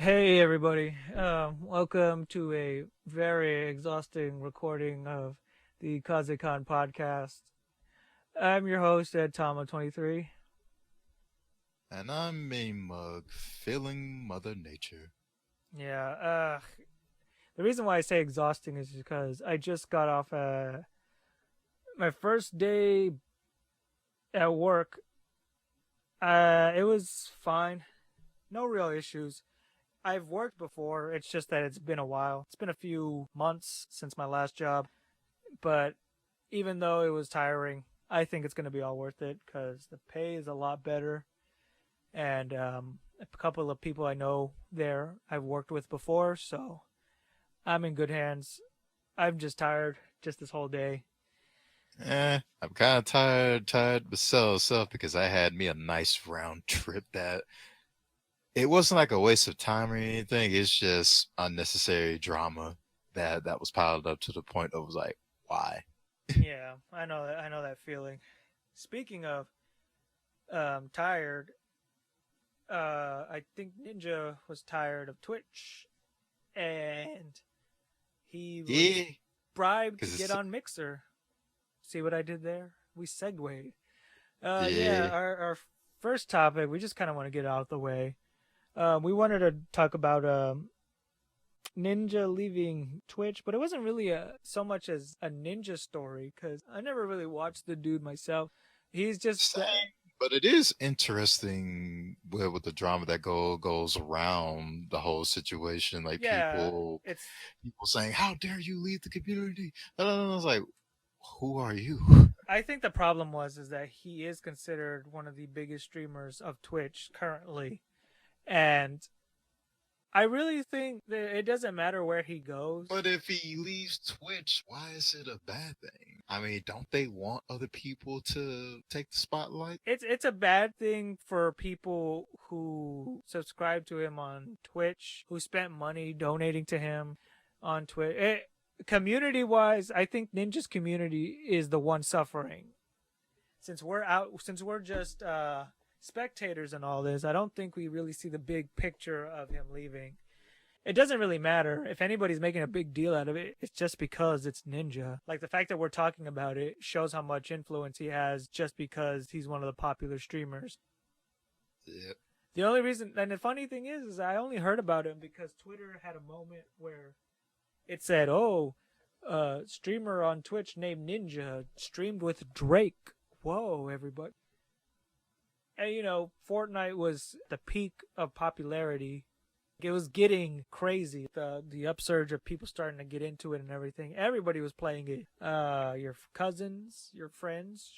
Hey everybody, welcome to a very exhausting recording of the Kaze-Kan podcast. I'm your host, Ed Tama23. And I'm a mug feeling Mother Nature. Yeah, the reason why I say exhausting is because I just got off my first day at work. It was fine, no real issues. I've worked before, it's just that it's been a while. It's been a few months since my last job, but even though it was tiring, I think it's going to be all worth it because the pay is a lot better. And a couple of people I know there I've worked with before, so I'm in good hands. I'm just tired just this whole day. I'm kind of tired myself because I had me a nice round trip that it wasn't like a waste of time or anything. It's just unnecessary drama that was piled up to the point of was like, why? Yeah, I know that. I know that feeling. Speaking of tired, I think Ninja was tired of Twitch, and he was Yeah, bribed to because get it's on Mixer. See what I did there? We segued. Yeah, yeah. our first topic, we just kind of want to get out of the way. We wanted to talk about Ninja leaving Twitch, but it wasn't really so much as a Ninja story because I never really watched the dude myself. He's just Same. But it is interesting with the drama that goes around the whole situation. Like yeah, people saying, "How dare you leave the community?" And I was like, "Who are you?" I think the problem was is that he is considered one of the biggest streamers of Twitch currently, and I really think that it doesn't matter where he goes. But if he leaves Twitch, why is it a bad thing? I mean, don't they want other people to take the spotlight? It's a bad thing for people who subscribe to him on Twitch, who spent money donating to him on Twitch. Community wise, I think Ninja's community is the one suffering. Since we're just spectators in all this, I don't think we really see the big picture of him leaving. It doesn't really matter if anybody's making a big deal out of it. It's just because it's Ninja. Like the fact that we're talking about it shows how much influence he has just because he's one of the popular streamers. Yeah. The only reason, and the funny thing is I only heard about him because Twitter had a moment where it said, "Oh, streamer on Twitch named Ninja streamed with Drake." Whoa, everybody! And Fortnite was the peak of popularity. It was getting crazy. The upsurge of people starting to get into it and everything. Everybody was playing it. Your cousins, your friends,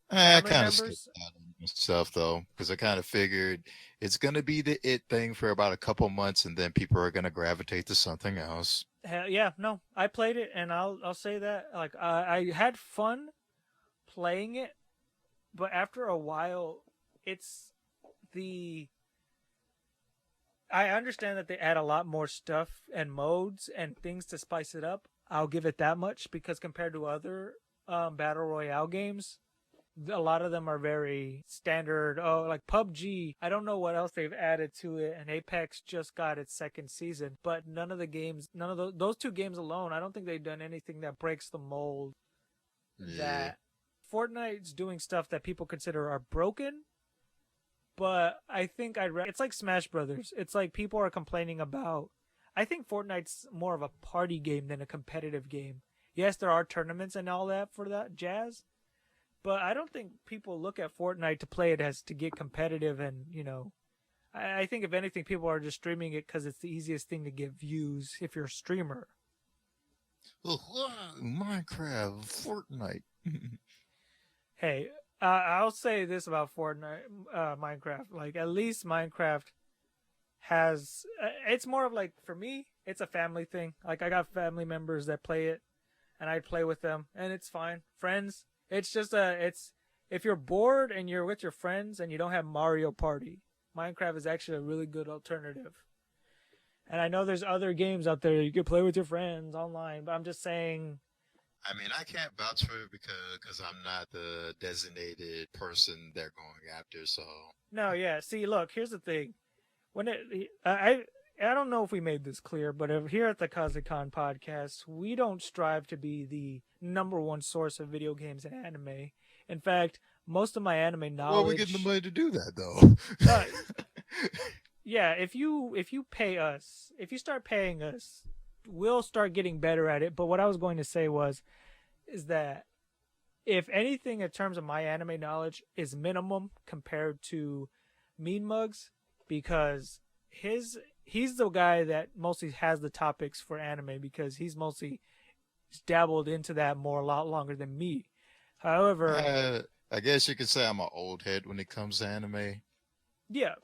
I family kind of skipped members. that on myself though, because I kind of figured it's gonna be the it thing for about a couple months, and then people are gonna gravitate to something else. Hell, yeah, no, I played it, and I'll say that like I had fun playing it, but after a while, it's the I understand that they add a lot more stuff and modes and things to spice it up. I'll give it that much because compared to other battle royale games, a lot of them are very standard. Oh, like PUBG. I don't know what else they've added to it, and Apex just got its second season. But none of those two games alone, I don't think they've done anything that breaks the mold. Yeah. That Fortnite's doing stuff that people consider are broken, but I think it's like Smash Brothers. It's like people are complaining about. I think Fortnite's more of a party game than a competitive game. Yes, there are tournaments and all that for that jazz, but I don't think people look at Fortnite to play it as to get competitive. And I think if anything, people are just streaming it because it's the easiest thing to get views if you're a streamer. Minecraft, Fortnite. Hey, I'll say this about Fortnite, Minecraft. Like at least Minecraft has it's more of like for me it's a family thing. Like I got family members that play it and I play with them and it's fine. Friends, it's just it's if you're bored and you're with your friends and you don't have Mario Party, Minecraft is actually a really good alternative. And I know there's other games out there you can play with your friends online, but I'm just saying. I mean, I can't vouch for it because I'm not the designated person they're going after. So No, yeah, see, look, here's the thing. when it, I don't know if we made this clear, but here at the Kaze-Kan podcast, we don't strive to be the number one source of video games and anime. In fact, most of my anime Well, we getting the knowledge, money to do that though. uh, yeah, if you pay us, if you start paying us, we'll start getting better at it. But what I was going to say is that if anything, in terms of my anime knowledge, is minimum compared to Mean Mugs, because he's the guy that mostly has the topics for anime because he's mostly dabbled into that more a lot longer than me. However, I guess you could say I'm an old head when it comes to anime, yeah,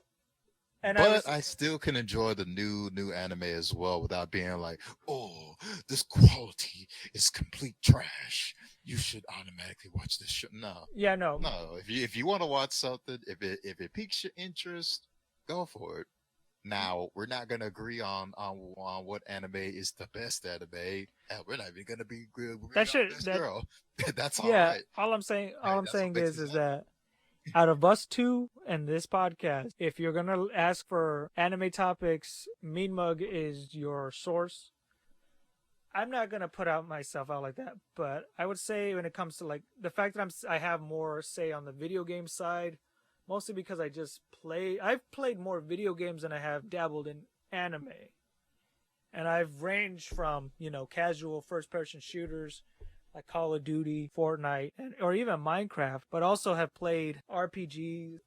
and I but was I still can enjoy the new anime as well without being like, oh, this quality is complete trash. You should automatically watch this show. No, yeah no no. If you want to watch something, if it piques your interest, go for it. Now we're not gonna agree on what anime is the best anime. Hell, we're not even gonna be agree that on should best that girl. That's all yeah. right. All Hey, I'm that's what saying makes is us happy. that out of us two and this podcast, if you're gonna ask for anime topics, Mean Mug is your source. I'm not gonna put out myself out like that, but I would say when it comes to like the fact that I have more say on the video game side, mostly because I've played more video games than I have dabbled in anime, and I've ranged from casual first person shooters like Call of Duty, Fortnite, or even Minecraft, but also have played RPGs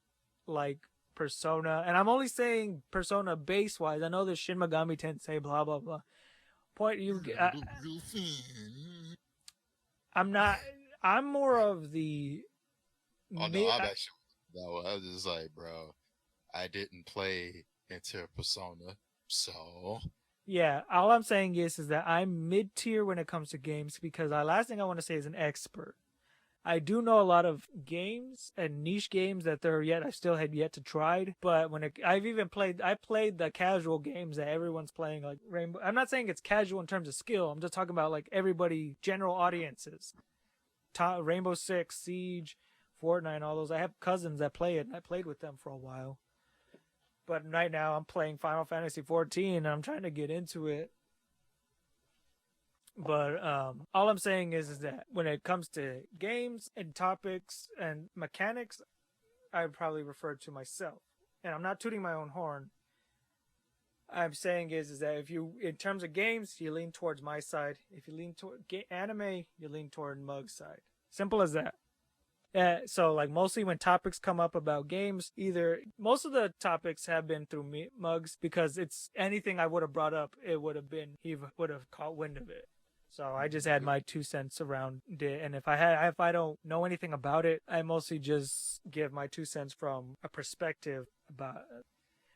like Persona, and I'm only saying Persona base wise. I know there's Shin Megami Tensei, blah blah blah. Point you, I'm not. I'm more of the Oh no, mid. I'm actually no. I was just like, bro, I didn't play into Persona, so Yeah, all I'm saying is that I'm mid tier when it comes to games because the last thing I want to say is an expert. I do know a lot of games and niche games that I still had yet to try. But I played the casual games that everyone's playing, like Rainbow. I'm not saying it's casual in terms of skill. I'm just talking about like everybody, general audiences. Rainbow Six, Siege, Fortnite, all those. I have cousins that play it, and I played with them for a while. But right now I'm playing Final Fantasy 14, and I'm trying to get into it. But all I'm saying is that when it comes to games and topics and mechanics, I would probably refer to myself. And I'm not tooting my own horn. I'm saying is that if you, in terms of games, you lean towards my side. If you lean toward anime, you lean toward Mug's side. Simple as that. So like mostly when topics come up about games, either most of the topics have been through Mugs because it's anything I would have brought up, he would have caught wind of it. So I just had my 2 cents around it, and if I don't know anything about it, I mostly just give my 2 cents from a perspective about it.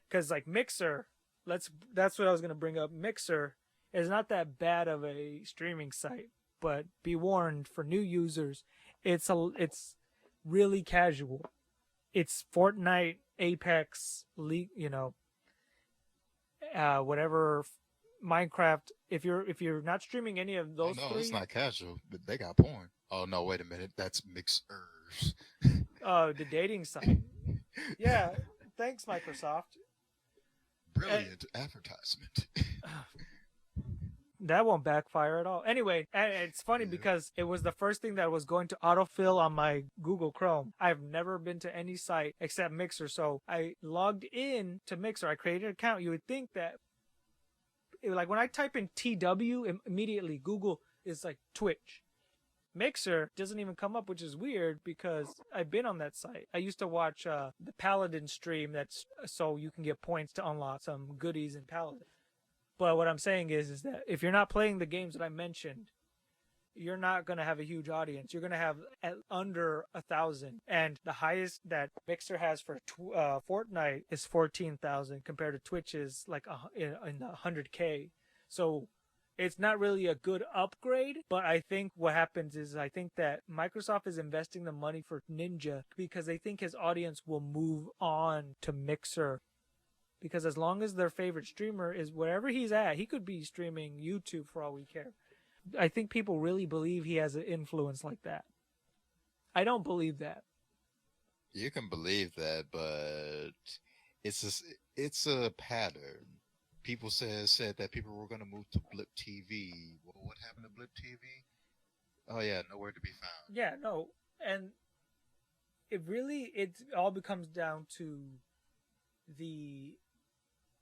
Because like Mixer, that's what I was gonna bring up. Mixer is not that bad of a streaming site, but be warned for new users, it's really casual. It's Fortnite, Apex, League, whatever, Minecraft. If you're not streaming any of oh those no, it's three, not casual. But they got porn. Oh no, wait a minute, that's mixers. the dating site. Yeah, thanks Microsoft. Uh, Brilliant advertisement. that won't backfire at all. Anyway, and it's funny Yeah. because it was the first thing that was going to autofill on my Google Chrome. I've never been to any site except Mixer, so I logged in to Mixer. I created an account. You would think that, like when I type in TW, immediately Google is like Twitch. Mixer doesn't even come up, which is weird because I've been on that site. I used to watch the Paladin stream. That's so you can get points to unlock some goodies in Paladin. But what I'm saying is that if you're not playing the games that I mentioned, you're not gonna have a huge audience. You're gonna have under 1,000, and the highest that Mixer has for Fortnite is 14,000, compared to Twitch's like in the 100K. So it's not really a good upgrade. But I think what happens is I think that Microsoft is investing the money for Ninja because they think his audience will move on to Mixer. Because as long as their favorite streamer is wherever he's at, he could be streaming YouTube for all we care. I think people really believe he has an influence like that. I don't believe that. You can believe that, but it's it's a pattern. People said that people were going to move to Blip TV. Well, what happened to Blip TV? Oh yeah, nowhere to be found. Yeah, no, and it all becomes down to the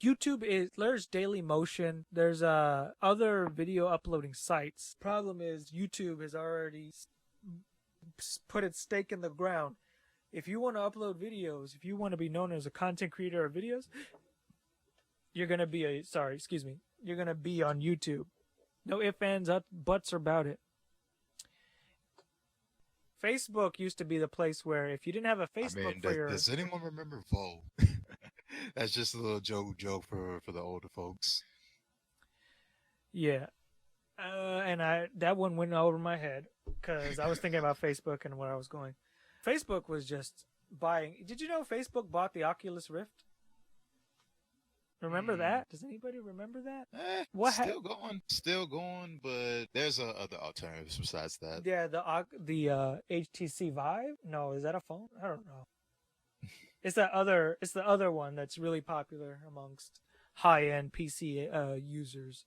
YouTube is there's Daily Motion, there's other video uploading sites. Problem is YouTube has already put its stake in the ground. If you want to upload videos, if you want to be known as a content creator of videos, you're gonna be you're gonna be on YouTube. No ifs, ands, buts about it. Facebook used to be the place where if you didn't have a I Facebook mean, for your does anyone remember Vo? That's just a little joke for the older folks. yeah, and I that one went over my head because I was thinking about Facebook and where I was going. Facebook was just buying. Did you know Facebook bought the Oculus Rift? Remember Hmm. that? Does anybody remember that? What? Still going, but there's other alternatives besides that. Yeah, the HTC Vive. No, is that a phone? I don't know. It's that other. It's the other one that's really popular amongst high-end PC users.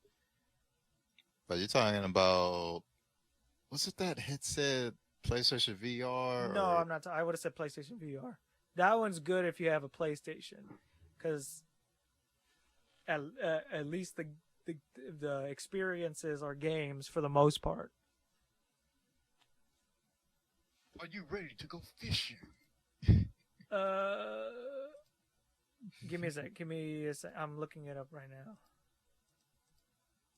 But you're talking about, was it that headset, PlayStation VR, No, or I'm not. I would have said PlayStation VR. That one's good if you have a PlayStation, because at least the experiences are games for the most part. are you ready to go fishing? Uh, give me a sec. Give me a sec. I'm looking it up right now.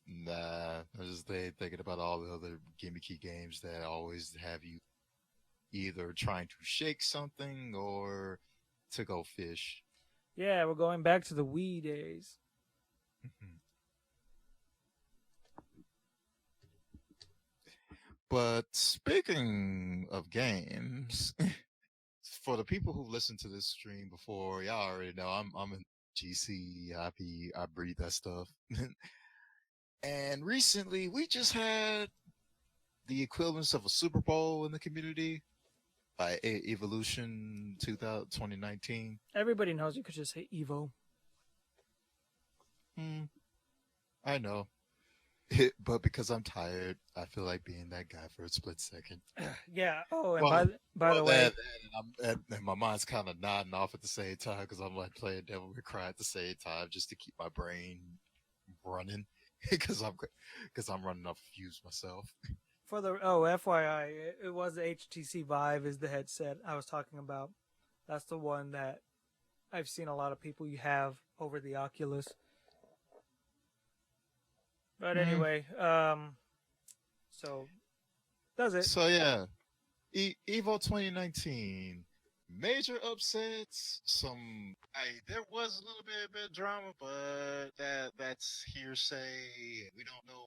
Nah, I was just thinking about all the other gimmicky games that always have you either trying to shake something or to go fish. Yeah, we're going back to the Wii days. But speaking of games, for the people who've listened to this stream before, y'all already know I'm a GC. I breathe that stuff. And recently, we just had the equivalence of a Super Bowl in the community by Evolution 2019. Everybody knows you could just say Evo. Hmm, I know. But because I'm tired, I feel like being that guy for a split second. Yeah. Oh, and Well, by the way, and my mind's kind of nodding off at the same time because I'm like playing Devil May Cry at the same time just to keep my brain running because I'm running off fuse myself. for the FYI, it was the HTC Vive is the headset I was talking about. That's the one that I've seen a lot of people you have over the Oculus. But anyway, so does it? So yeah, Evo 2019, major upsets. There was a little bit of drama, but that's hearsay. We don't know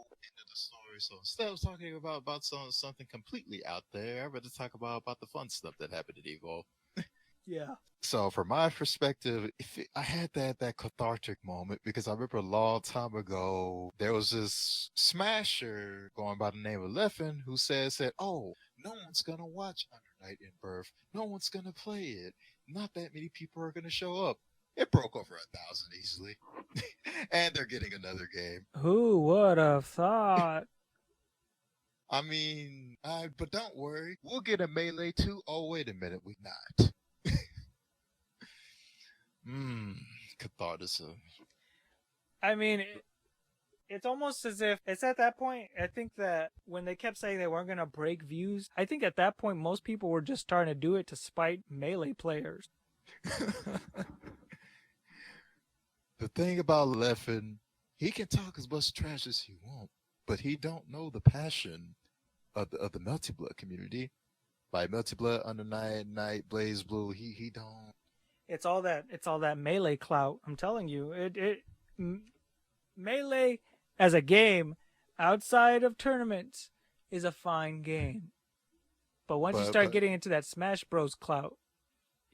end of the story. So instead of talking about something completely out there, I'd rather talk about the fun stuff that happened at Evo. Yeah. So from my perspective, I had that cathartic moment because I remember a long time ago there was this smasher going by the name of Leffen who said, "Oh, no one's gonna watch Under Night in Birth. No one's gonna play it. Not that many people are gonna show up." It broke over 1,000 easily, and they're getting another game. Who would have thought? I mean, but don't worry, we'll get a Melee too. Oh, wait a minute, we not. Catharsis. I mean, it's almost as if it's at that point. I think that when they kept saying they weren't going to break views, I think at that point most people were just starting to do it to spite Melee players. The thing about Leffen, he can talk as much trash as he wants, but he don't know the passion of the Melty Blood community. By Melty Blood, Under Night, Blaze Blue, he don't. It's all that Melee clout. I'm telling you, Melee as a game outside of tournaments is a fine game, but once you start getting into that Smash Bros clout,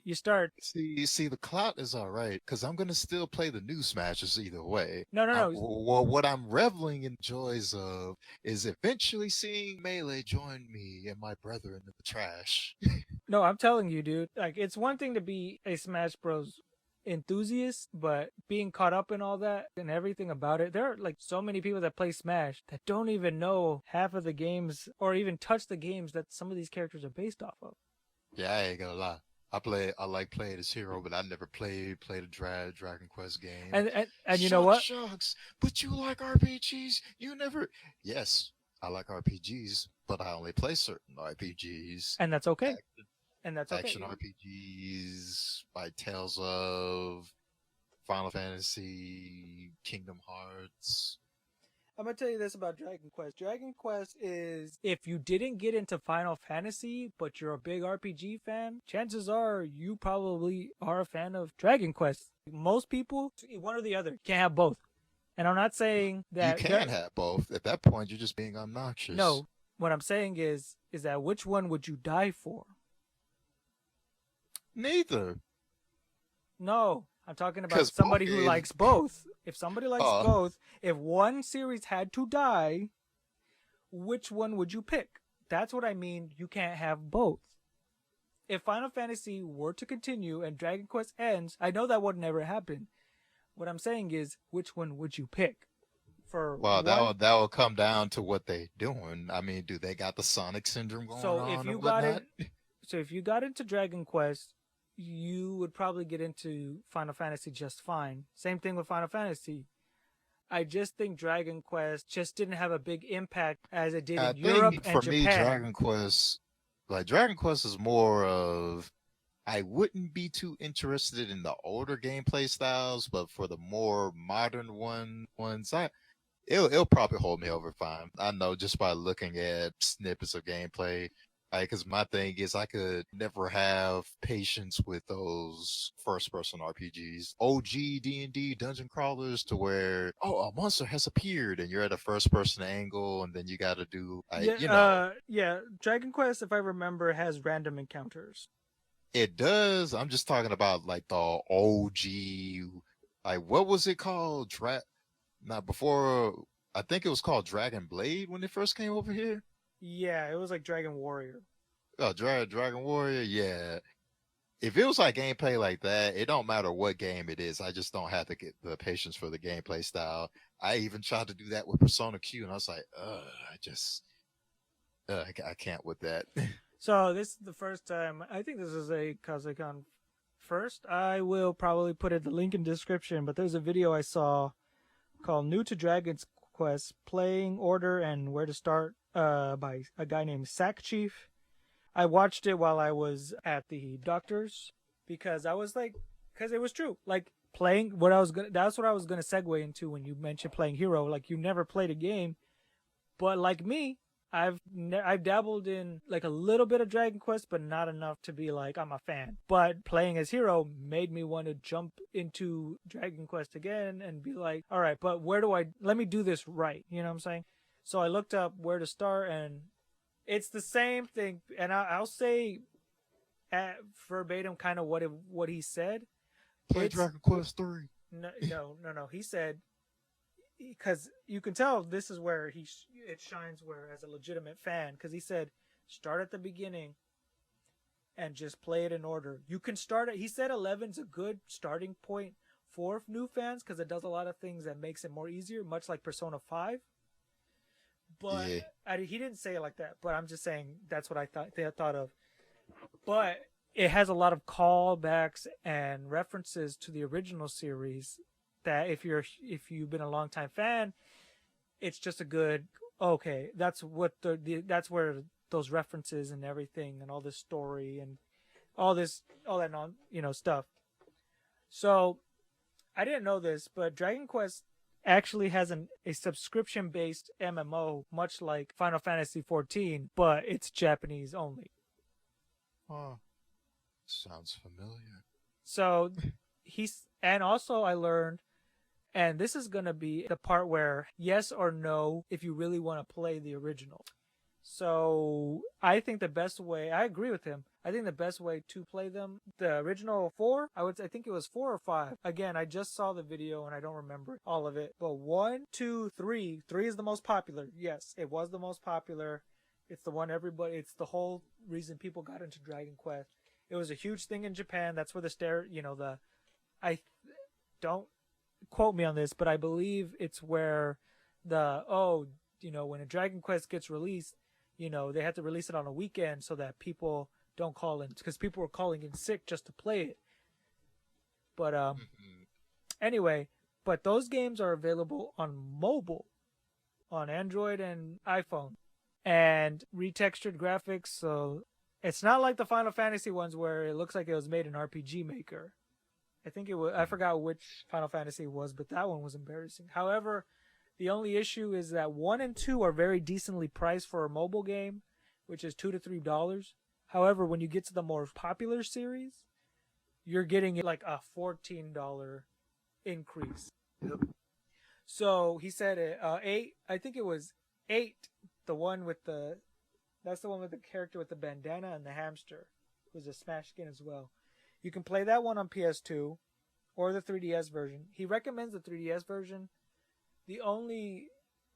you start. See, the clout is all right because I'm gonna still play the new Smashes either way. No. Well, what I'm reveling in joys of is eventually seeing Melee join me and my brethren in the trash. No, I'm telling you, dude. Like, it's one thing to be a Smash Bros. enthusiast, but being caught up in all that and everything about it, there are like so many people that play Smash that don't even know half of the games or even touch the games that some of these characters are based off of. Yeah, I ain't gonna lie. I like playing as hero, but I never played a Dragon Quest game. And you know Shucks, what? shucks. But you like RPGs? You never. Yes, I like RPGs, but I only play certain RPGs. And that's okay. And that's okay. Action RPGs like Tales of, Final Fantasy, Kingdom Hearts. I'm gonna tell you this about Dragon Quest. Dragon Quest is, if you didn't get into Final Fantasy, but you're a big RPG fan, chances are you probably are a fan of Dragon Quest. Most people, one or the other, you can't have both. And I'm not saying that You can have both. At that point, you're just being obnoxious. No, what I'm saying is that which one would you die for? Neither. No, I'm talking about somebody who likes both. If somebody likes both, if one series had to die, which one would you pick? That's what I mean. You can't have both. If Final Fantasy were to continue and Dragon Quest ends, I know that would never happen. What I'm saying is, which one would you pick? That will come down to what they doing. I mean, do they got the Sonic syndrome going on? So if you got into Dragon Quest, you would probably get into Final Fantasy just fine. Same thing with Final Fantasy. I just think Dragon Quest just didn't have a big impact as it did in Europe and Japan. For me, Dragon Quest is more of, I wouldn't be too interested in the older gameplay styles, but for the more modern ones, it'll probably hold me over fine. I know just by looking at snippets of gameplay. Because my thing is, I could never have patience with those first-person RPGs, OG D&D dungeon crawlers, to where a monster has appeared and you're at a first-person angle, and then you got to do, Dragon Quest, if I remember, has random encounters. It does. I'm just talking about like the OG, like what was it called? Before. I think it was called Dragon Blade when it first came over here. Yeah, it was like Dragon Warrior. Oh, Dragon Warrior, yeah. If it was like gameplay like that, it don't matter what game it is. I just don't have to get the patience for the gameplay style. I even tried to do that with Persona Q, and I was like, I can't with that. So this is the first time. I think this is a Kaze-Kan first. I will probably put the link in the description, but there's a video I saw called New to Dragon's Quest, Playing Order and Where to Start by a guy named Sack Chief. I watched it while I was at the doctor's because it was true. Like playing that's what I was gonna segue into when you mentioned playing Hero. Like you never played a game, but like me, I've dabbled in like a little bit of Dragon Quest, but not enough to be like I'm a fan. But playing as Hero made me want to jump into Dragon Quest again and be like, all right, but let me do this right. You know what I'm saying? So I looked up where to start, and it's the same thing. And I'll say verbatim kind of what he said. Play Dragon Quest 3. No. He said, because you can tell this is where it shines where as a legitimate fan, because he said start at the beginning and just play it in order. You can start it. He said 11's a good starting point for new fans because it does a lot of things that makes it more easier, much like Persona 5. But yeah. He didn't say it like that, but I'm just saying that's what I thought of. But it has a lot of callbacks and references to the original series that if you've been a long time fan, it's just a good that's what that's where those references and everything and all this story and all that stuff. So I didn't know this, but Dragon Quest actually has a subscription based MMO, much like Final Fantasy 14, but it's Japanese only. Oh, sounds familiar. So and also I learned. And this is going to be the part where yes or no if you really want to play the original. So I think the best way, I agree with him. I think the best way to play them, the original 4, I think it was 4 or 5. Again, I just saw the video and I don't remember all of it. But 1, 2, 3. 3 is the most popular. Yes, it was the most popular. It's the one it's the whole reason people got into Dragon Quest. It was a huge thing in Japan. That's where the I don't quote me on this, but I believe it's where when a Dragon Quest gets released, they have to release it on a weekend so that people don't call in because people were calling in sick just to play it. But anyway, but those games are available on mobile, on Android and iPhone, and retextured graphics. So it's not like the Final Fantasy ones where it looks like it was made in RPG Maker. I think it was. I forgot which Final Fantasy it was, but that one was embarrassing. However, the only issue is that 1 and 2 are very decently priced for a mobile game, which is $2 to $3. However, when you get to the more popular series, you're getting like a $14 increase. Yep. So he said 8. I think it was 8. The one with that's the one with the character with the bandana and the hamster. It was a Smash skin as well. You can play that one on PS2 or the 3DS version. He recommends the 3DS version. The only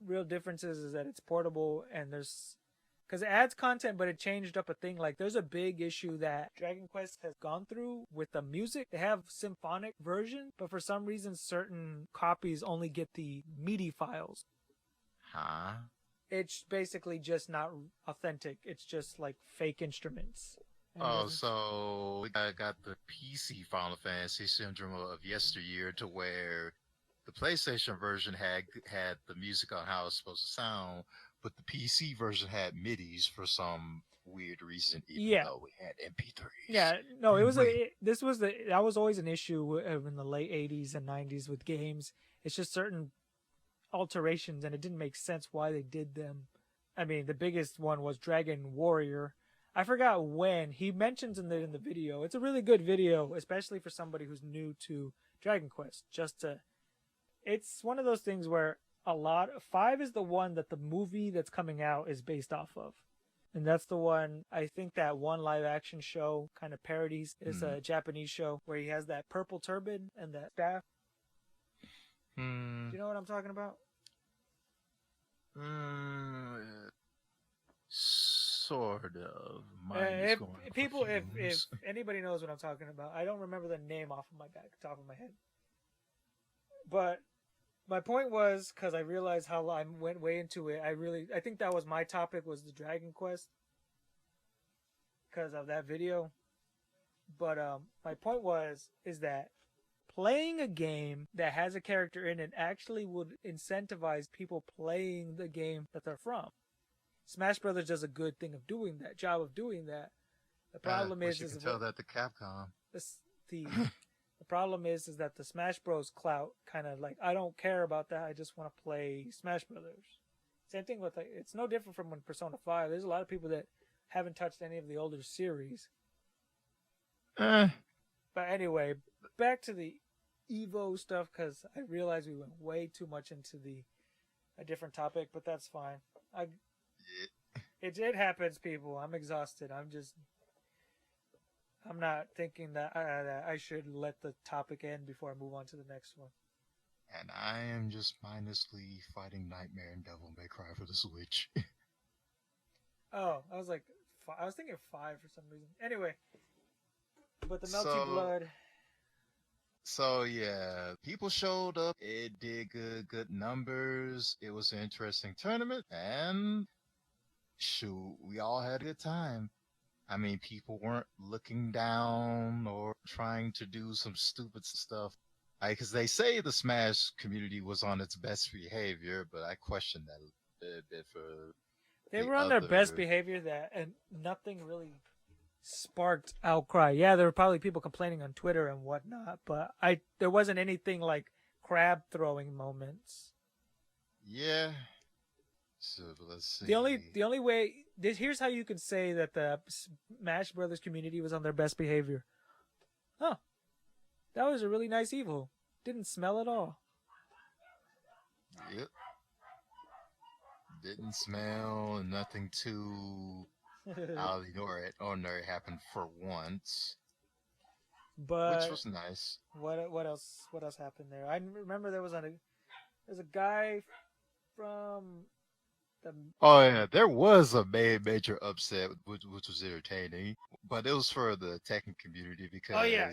real difference is that it's portable and because it adds content, but it changed up a thing. Like there's a big issue that Dragon Quest has gone through with the music. They have symphonic version, but for some reason certain copies only get the MIDI files. Huh? It's basically just not authentic. It's just like fake instruments. So we got the PC Final Fantasy syndrome of yesteryear to where the PlayStation version had the music on how it's supposed to sound, but the PC version had MIDIs for some weird reason, even though we had MP3s. Yeah, no, it was that was always an issue in the late 80s and 90s with games. It's just certain alterations, and it didn't make sense why they did them. I mean, the biggest one was Dragon Warrior. I forgot when. He mentions in the video. It's a really good video, especially for somebody who's new to Dragon Quest. It's one of those things where 5 is the one that the movie that's coming out is based off of. And that's the one, I think that one live action show kind of parodies is a Japanese show where he has that purple turban and that staff. Do you know what I'm talking about? Sort of. If anybody knows what I'm talking about, I don't remember the name off of my top of my head. But my point was, because I realized how I went way into it, I think that was my topic, was the Dragon Quest, because of that video. But my point is that playing a game that has a character in it actually would incentivize people playing the game that they're from. Smash Brothers does a good job of doing that. The problem is you can tell that to Capcom. The problem is that the Smash Bros. Clout kind of like, I don't care about that. I just want to play Smash Brothers. Same thing with it's no different from when Persona 5. There's a lot of people that haven't touched any of the older series. But anyway, back to the Evo stuff, because I realized we went way too much into a different topic, but that's fine. It happens, people. I'm exhausted. I'm not thinking that I should let the topic end before I move on to the next one. And I am just mindlessly fighting Nightmare and Devil May Cry for the Switch. Oh, I was thinking 5 for some reason. Anyway, but the Melty Blood. So yeah, people showed up. It did good numbers. It was an interesting tournament, and shoot, we all had a good time. I mean, people weren't looking down or trying to do some stupid stuff. Because they say the Smash community was on its best behavior, but I question that a bit for. They were on their best behavior, and nothing really sparked outcry. Yeah, there were probably people complaining on Twitter and whatnot, but there wasn't anything like crab throwing moments. Yeah. So let's see. The only way here's how you can say that the Smash Brothers community was on their best behavior. Oh, that was a really nice Evo. Didn't smell at all. Yep. Didn't smell, and nothing too out of the ordinary happened for once. But which was nice. What else happened there? I remember there's a guy from Oh yeah, there was a major upset, which was entertaining, but it was for the Tekken community because. Oh yeah.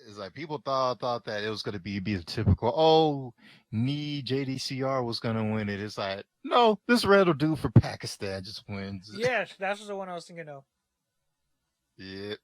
It's like people thought that it was gonna be the typical knee JDCR was gonna win it. It's like no, this red dude for Pakistan just wins. Yes, that's the one I was thinking of. Yeah,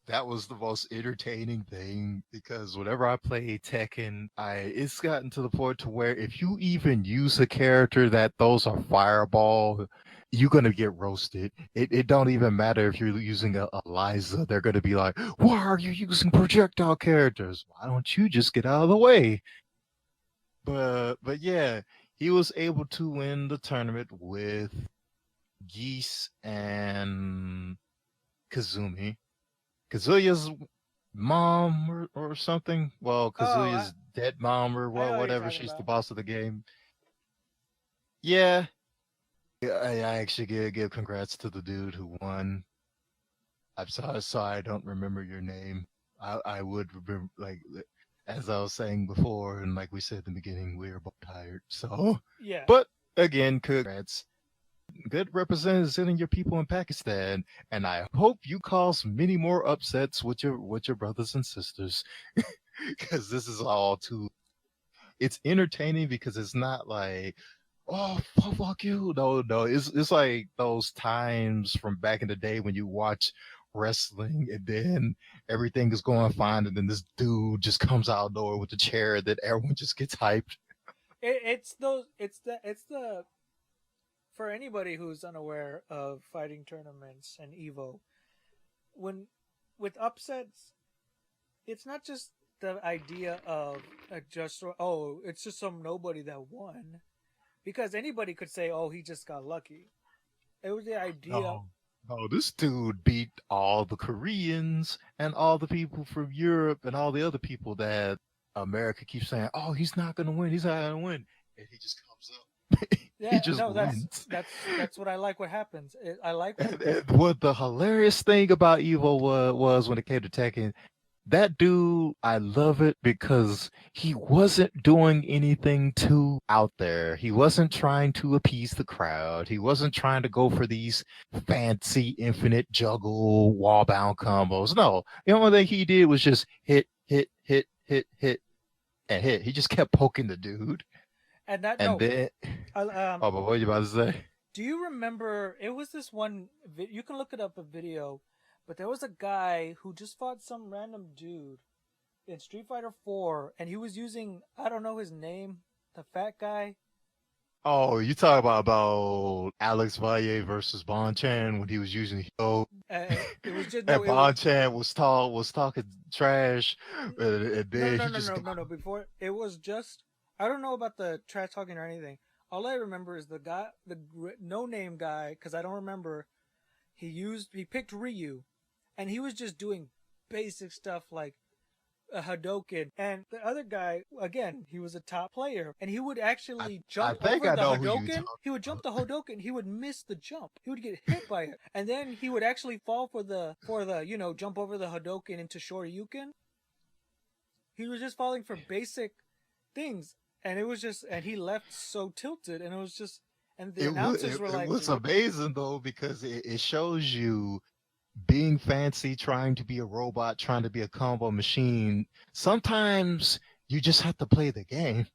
that was the most entertaining thing because whenever I play Tekken, it's gotten to the point to where if you even use a character that throws a fireball, you're gonna get roasted. It don't even matter if you're using a Liza. They're gonna be like, "Why are you using projectile characters? Why don't you just get out of the way?" But yeah, he was able to win the tournament with Geese and Kazumi. Kazuya's mom or something. Well, Oh, Kazuya's dead mom or I know what you're whatever. talking She's the about. boss of the game. Yeah, yeah, I actually give congrats to the dude who won. I'm sorry, I don't remember your name. I would remember, like, as I was saying before, and like we said in the beginning, we are both tired. So, Yeah, but again, congrats. Good representing your people in Pakistan, and I hope you cause many more upsets with your brothers and sisters, because this is all too. It's entertaining because it's not like, oh fuck you, no, it's like those times from back in the day when you watch wrestling and then everything is going fine and then this dude just comes out of nowhere with the chair that everyone just gets hyped. it's those. It's the for anybody who's unaware of fighting tournaments and Evo. When with upsets, it's not just the idea of just it's just some nobody that won because anybody could say he just got lucky. It was the idea. No, no, this dude beat all the Koreans and all the people from Europe and all the other people that America keeps saying, "Oh, he's not gonna win. He's not gonna win," and he just comes up. He Yeah, just no, that's wins. that's that's what I like. What happens? I like when And what the hilarious thing about Evo was when it came to Tekken, that dude, I love it because he wasn't doing anything too out there. He wasn't trying to appease the crowd. He wasn't trying to go for these fancy infinite juggle wall bound combos. No, the only thing he did was just hit, hit, hit, hit, hit, and hit. He just kept poking the dude. and that And no, then, I, oh, but what are you about to say? do you remember? It was this one. You can look it up a video, but there was a guy who just fought some random dude in Street Fighter 4, and he was using I don't know his name, the fat guy. Oh, you talk about Alex Valle versus Bon Chan when he was using Hyo, It was just no, and it was Bon Chan was talking trash, and no, no, then no, he no, just no, got no, no. Before it was just I don't know about the trash talking or anything. All I remember is the guy, the no name guy, because I don't remember. He picked Ryu, and he was just doing basic stuff like a Hadoken. And the other guy, again, he was a top player, and he would I, actually I jump think over I the know who you Hadoken. talk He would jump about. the Hadoken. He would miss the jump. He would get hit by it, and then he would actually fall for the jump over the Hadoken into Shoryuken. He was just falling for basic things, and it was just and he left so tilted, and it was just and the announcers were It like, was amazing though because it shows you being fancy, trying to be a robot, trying to be a combo machine. Sometimes you just have to play the game.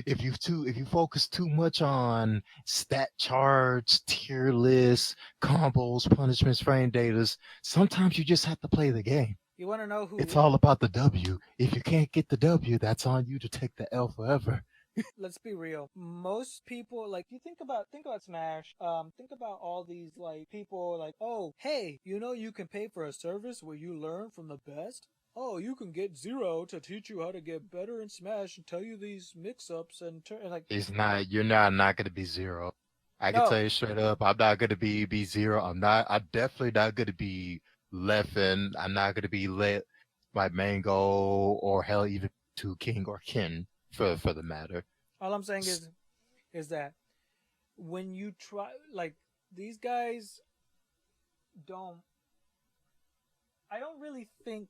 If you focus too much on stat charts, tier lists, combos, punishments, frame datas, sometimes you just have to play the game. "You want to know It's who?" all about the W. If you can't get the W, that's on you to take the L forever. Let's be real. Most people like you think about Smash. Think about all these like people like, oh, hey, you can pay for a service where you learn from the best. Oh, you can get Zero to teach you how to get better in Smash and tell you these mix-ups and like It's not you're not gonna be zero. I can tell no, you straight up, I'm not gonna be zero. I'm definitely not gonna be Leffen. I'm not gonna be let my Mango or hell even to King or Kin for the matter. all I'm saying S- is that when you try like these guys don't I don't really think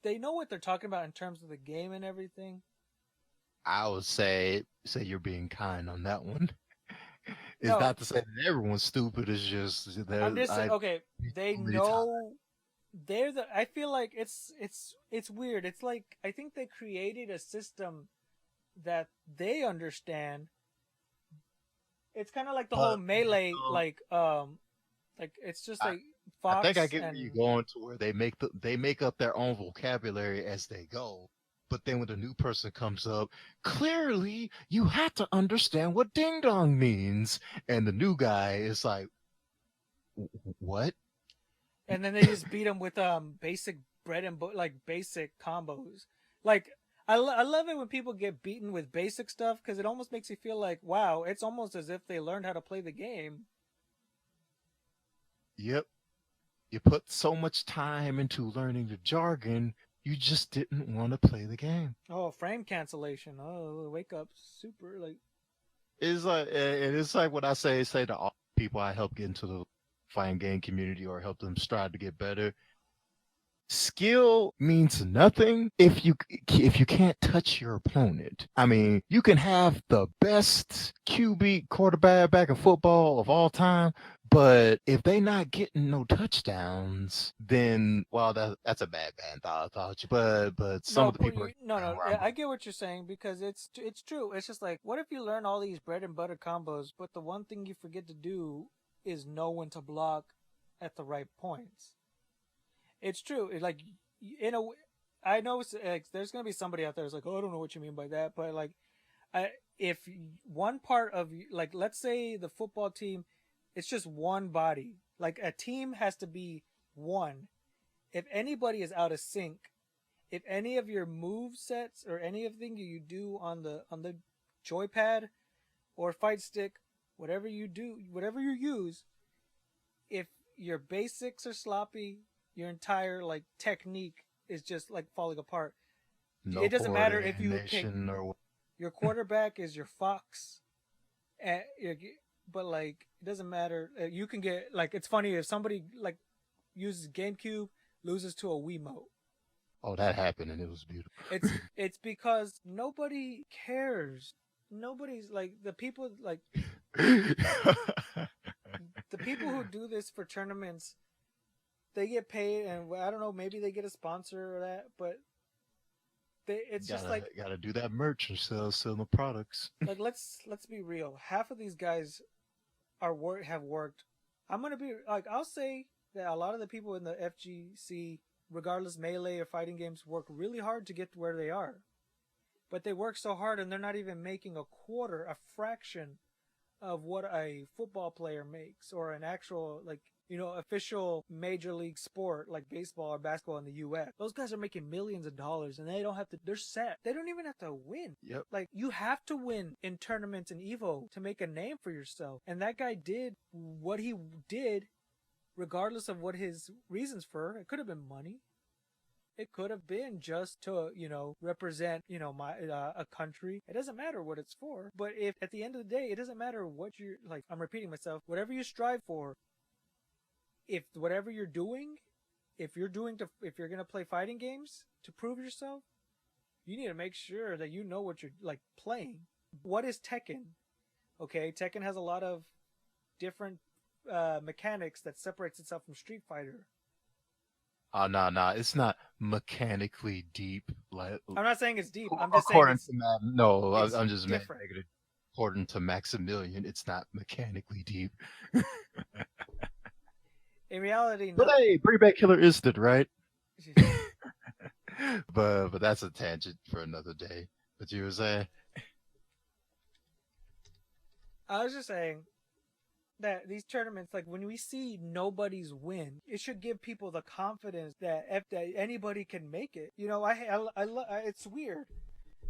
they know what they're talking about in terms of the game and everything. I would say you're being kind on that one. It's No, not to say that everyone's stupid, it's just I'm that just saying I okay, they so many times. know I feel like it's weird. It's like I think they created a system that they understand. It's kind of like the whole But melee, um, like it's just I like I think I Fox get where you're and going to where they make up their own vocabulary as they go. But then when a new person comes up, clearly you have to understand what ding dong means. And the new guy is like, what? and then they just beat them with basic bread and like basic combos. Like I love it when people get beaten with basic stuff because it almost makes you feel like wow, it's almost as if they learned how to play the game. Yep. You put so much time into learning the jargon, you just didn't want to play the game. Oh, frame cancellation. Oh, wake up, super like It's like what I say to all people I help get into the fighting game community or help them strive to get better. Skill means nothing if you can't touch your opponent. I mean, you can have the best QB quarterback back in football of all time, but if they not getting no touchdowns, then well, that's a bad anthology. But some no, of the people are no, no. where Yeah, I'm I get what you're saying because it's true. It's just like, what if you learn all these bread and butter combos, but the one thing you forget to do is know when to block at the right points. It's true. Like in a, I know like, there's gonna be somebody out there who's like, oh, I don't know what you mean by that, but like, if one part of like, let's say the football team, it's just one body. Like a team has to be one. If anybody is out of sync, if any of your move sets or anything you do on the joypad or fight stick, whatever you do, whatever you use, if your basics are sloppy, your entire like technique is just like falling apart. no It doesn't matter if you pick coordination or your quarterback is your Fox, and but like it doesn't matter. You can get like it's funny if somebody like uses GameCube loses to a Wiimote. oh that happened and it was beautiful. It's because nobody cares. Nobody's like the people like the people who do this for tournaments. They get paid, and I don't know. Maybe they get a sponsor or that, but it's just gotta do that merch and sell the products. like let's be real. Half of these guys have worked. I'm gonna be like I'll say that a lot of the people in the FGC, regardless melee or fighting games, work really hard to get to where they are. But they work so hard and they're not even making a quarter, a fraction of what a football player makes or an actual like official major league sport like baseball or basketball in the US. Those guys are making millions of dollars and they don't have to they're set. They don't even have to win. Yep. Like you have to win in tournaments and Evo to make a name for yourself. And that guy did what he did regardless of what his reasons for. It could have been money. It could have been just to, represent, my a country. It doesn't matter what it's for. But if at the end of the day, it doesn't matter what you're like. I'm repeating myself. Whatever you strive for, if whatever you're doing, if you're gonna play fighting games to prove yourself, you need to make sure that you know what you're like playing. What is Tekken? Okay, Tekken has a lot of different mechanics that separates itself from Street Fighter. Oh no, it's not mechanically deep. Like I'm not saying it's deep. I'm just saying according to no, it's I'm just different. making it. According to Maximilian, it's not mechanically deep. In reality, but hey, Bring Back Killer Instant, right? but that's a tangent for another day. But you were saying? I was just saying that these tournaments, like when we see nobody's win, it should give people the confidence that that anybody can make it. It's weird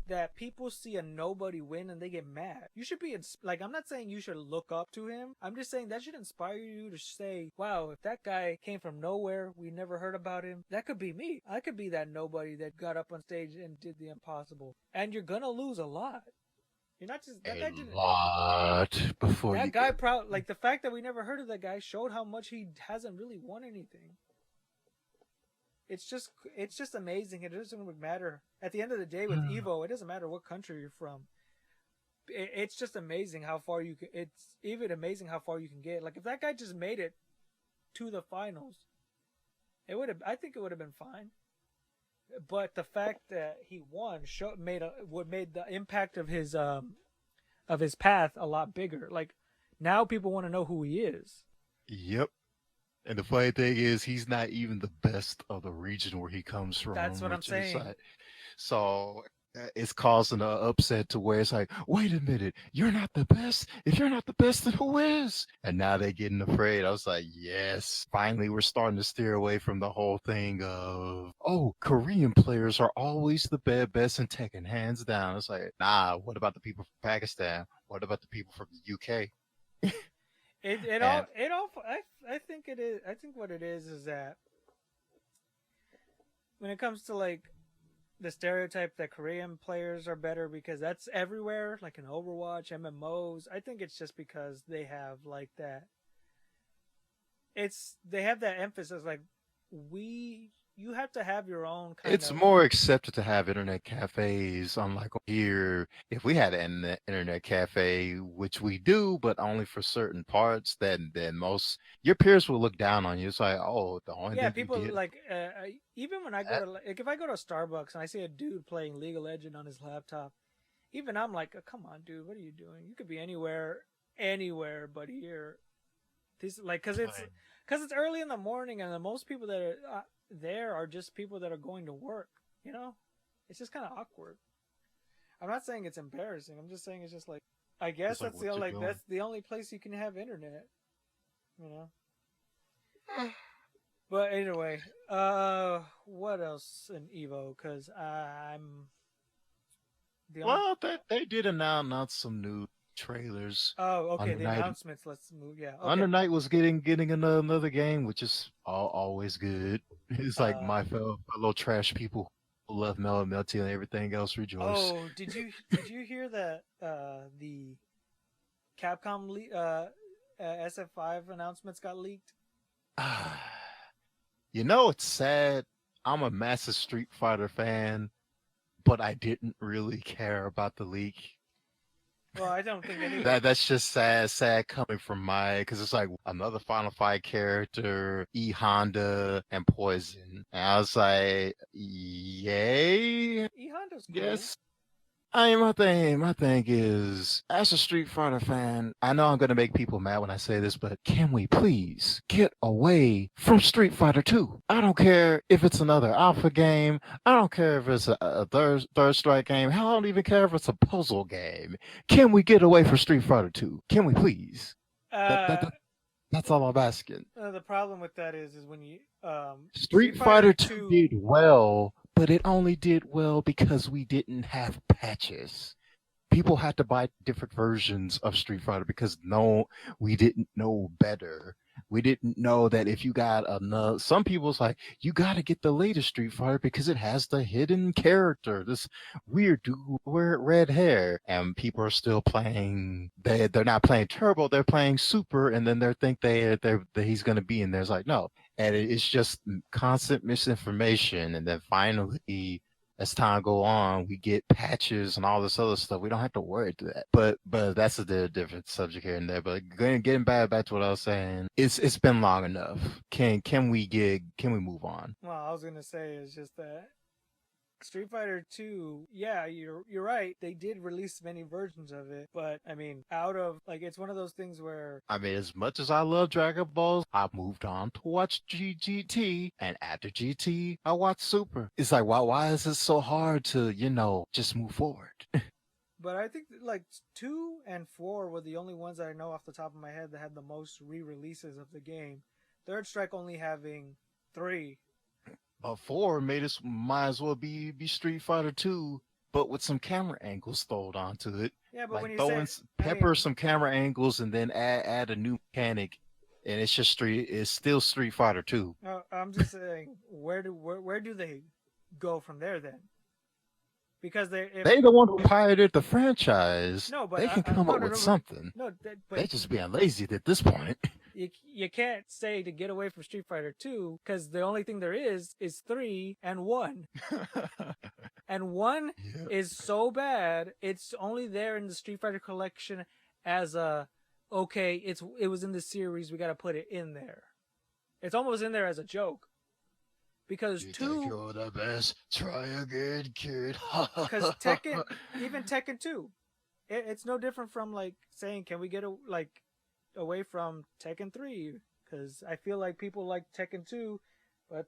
that people see a nobody win and they get mad. You should be like, I'm not saying you should look up to him. I'm just saying that should inspire you to say, wow, if that guy came from nowhere, we never heard about him, that could be me. I could be that nobody that got up on stage and did the impossible. And you're gonna lose a lot. You're not just that guy didn't. Lot before That you guy like the fact that we never heard of that guy showed how much he hasn't really won anything. It's just amazing. It doesn't matter at the end of the day with Evo. It doesn't matter what country you're from. It's just amazing how far you can. It's even amazing how far you can get. Like if that guy just made it to the finals, It would have. I think it would have been fine. But the fact that he won made the impact of his path a lot bigger. Like now, people want to know who he is. Yep. And the funny thing is, he's not even the best of the region where he comes That's from, what I'm which is saying. like, so it's causing an upset to where it's like, wait a minute, you're not the best. If you're not the best, then who is? And now they're getting afraid. I was like, yes, finally, we're starting to steer away from the whole thing of, oh, Korean players are always the best in Tekken, hands down. It's like, nah, what about the people from Pakistan? What about the people from the UK? And I think it is. I think what it is that when it comes to like the stereotype that Korean players are better because that's everywhere, like in Overwatch, MMOs. I think it's just because they have like that. They have that emphasis like you have to have your own kind it's of. more accepted to have internet cafes, unlike here. If we had an internet cafe, which we do, but only for certain parts, then most your peers will look down on you. It's like, oh, the only Yeah, thing you people did like even when I go that. to like if I go to Starbucks and I see a dude playing League of Legends on his laptop, even I'm like, oh, come on, dude, what are you doing? You could be anywhere but here. This like because it's early in the morning and the most people that are there are just people that are going to work. You know, it's just kind of awkward. I'm not saying it's embarrassing. I'm just saying it's just like I guess It's like, what you doing? that's the only place you can have internet. You know. But anyway, what else in Evo? Because I'm the only. Well, they did announce some new trailers. Oh, okay. Under The Night, announcements. Let's move. Yeah. Okay. Under Night was getting another game, which is always good. It's like Uh. my fellow trash people who love Melty and everything else rejoice. Oh, did you hear that? The Capcom SF5 announcements got leaked. You know, it's sad. I'm a massive Street Fighter fan, but I didn't really care about the leak. Well, I don't think anybody. That's just sad coming from my because it's like another Final Fight character, E Honda and Poison. And I was like, yay, E Honda's cool. yes. I mean, my thing is, as a Street Fighter fan, I know I'm gonna make people mad when I say this, but can we please get away from Street Fighter 2? I don't care if it's another alpha game. I don't care if it's a third strike game. Hell, I don't even care if it's a puzzle game. Can we get away from Street Fighter 2? Can we please? That, that, Uh, that that's all I'm asking. the problem with that is when you Street Street Fighter Fighter 2 Two. did well, but it only did well because we didn't have patches. People had to buy different versions of Street Fighter because no, we didn't know better. We didn't know that if you got another, some people's like, you got to get the latest Street Fighter because it has the hidden character, this weird dude with red hair, and people are still playing. They're not playing Turbo, they're playing Super, and then they think that he's gonna be in there. It's like no, and it's just constant misinformation, and then finally as time go on, we get patches and all this other stuff. We don't have to worry to that. But that's a different subject here and there. But getting back to what I was saying, it's been long enough. Can we move on? Well, I was gonna say is just that Street Fighter 2, yeah, you're right. They did release many versions of it, but I mean, out of like it's one of those things where I mean, as much as I love Dragon Balls, I moved on to watch GT, and after GT, I watched Super. It's like, why is it so hard to, just move forward? but I think like 2 and 4 were the only ones that I know off the top of my head that had the most re-releases of the game. Third Strike only having 3. Four made us might as well be Street Fighter 2, but with some camera angles thrown onto it. Yeah, but when Like you throwing say I pepper mean, some camera angles and then add a new mechanic, and it's still Street Fighter 2. I'm just saying where do they go from there then? Because they if They the one who pioneered the franchise. no, but They can come no up no with no something. no but They just being lazy at this point. you can't say to get away from Street Fighter 2 because the only thing there is 3 and 1. And 1 Yeah. is so bad, it's only there in the Street Fighter collection as a okay, it was in the series, we got to put it in there. It's almost in there as a joke. because You think 2, you're the best? Try again, kid. because Tekken, even Tekken 2, it's no different from like saying, can we get away from Tekken 3? Because I feel like people like Tekken 2, but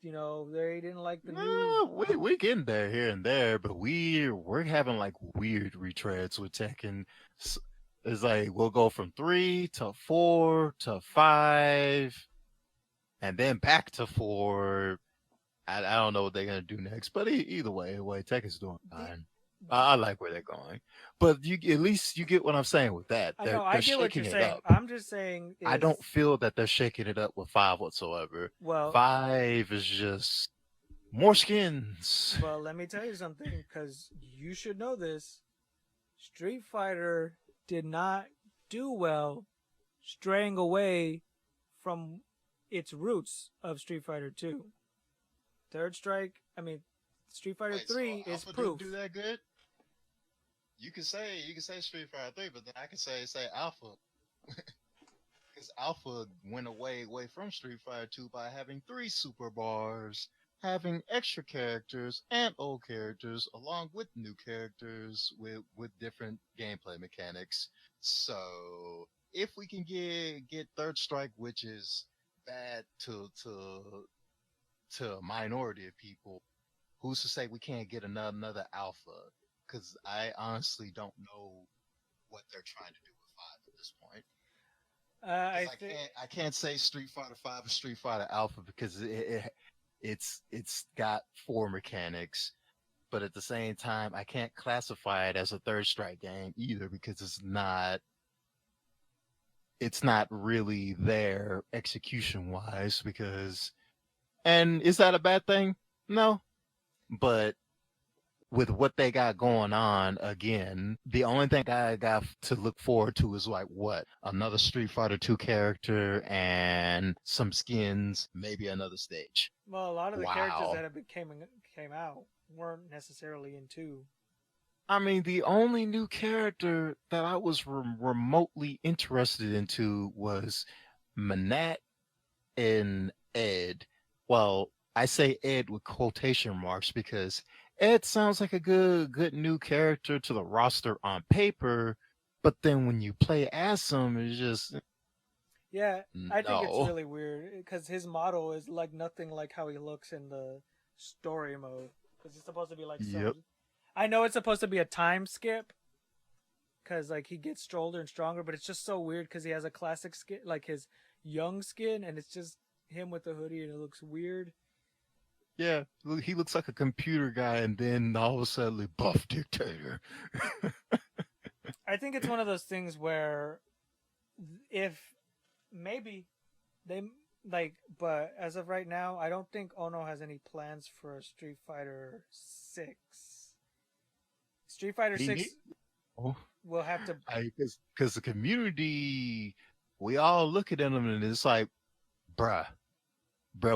they didn't like the new. No, we getting there here and there, but we're having like weird retreads with Tekken. S- It's like we'll go from 3 to 4 to 5, and then back to 4. I don't know what they're gonna do next, but either way, Tekken's doing The, fine. I like where they're going, but you at least you get what I'm saying with that. I They're know, I they're get what you're shaking it saying. up. I'm just saying I is, don't feel that they're shaking it up with 5 whatsoever. well, 5 is just more skins. let me tell you something, because you should know this. Street Fighter did not do well straying away from its roots of Street Fighter 2. Third Strike, I mean, Street Fighter Wait, so 3 is Alpha proof. didn't do that good? You can say Street Fighter 3, but then I can say Alpha. Because Alpha went away from Street Fighter 2 by having 3 super bars, having extra characters and old characters, along with new characters with different gameplay mechanics. So if we can get Third Strike, which is bad to a minority of people, who's to say we can't get another Alpha? Because I honestly don't know what they're trying to do with 5 at this point. I I think can't say Street Fighter 5 or Street Fighter Alpha because it's got 4 mechanics, but at the same time I can't classify it as a Third Strike game either because it's not really there execution wise. Because, and is that a bad thing? No, but with what they got going on, again, the only thing I got to look forward to is like what? Another Street Fighter 2 character and some skins, maybe another stage. a lot of the characters Wow. that have came out weren't necessarily in 2. I mean, the only new character that I was remotely interested into was Manat and Ed. Well, I say Ed with quotation marks because Ed sounds like a good new character to the roster on paper, but then when you play as him, it's just Yeah, I think it's no. really weird because his model is like nothing like how he looks in the story mode. Because it's supposed to be like Yep. I know it's supposed to be a time skip because like he gets older and stronger, but it's just so weird because he has a classic skin, like his young skin, and it's just him with the hoodie, and it looks weird. Yeah, he looks like a computer guy, and then all of a sudden, buff dictator. I think it's one of those things where if maybe they but as of right now, I don't think Ono has any plans for a Street Fighter 6. Street Fighter He 6 need- oh, will have to. because the community, we all look at them and it's like, bruh,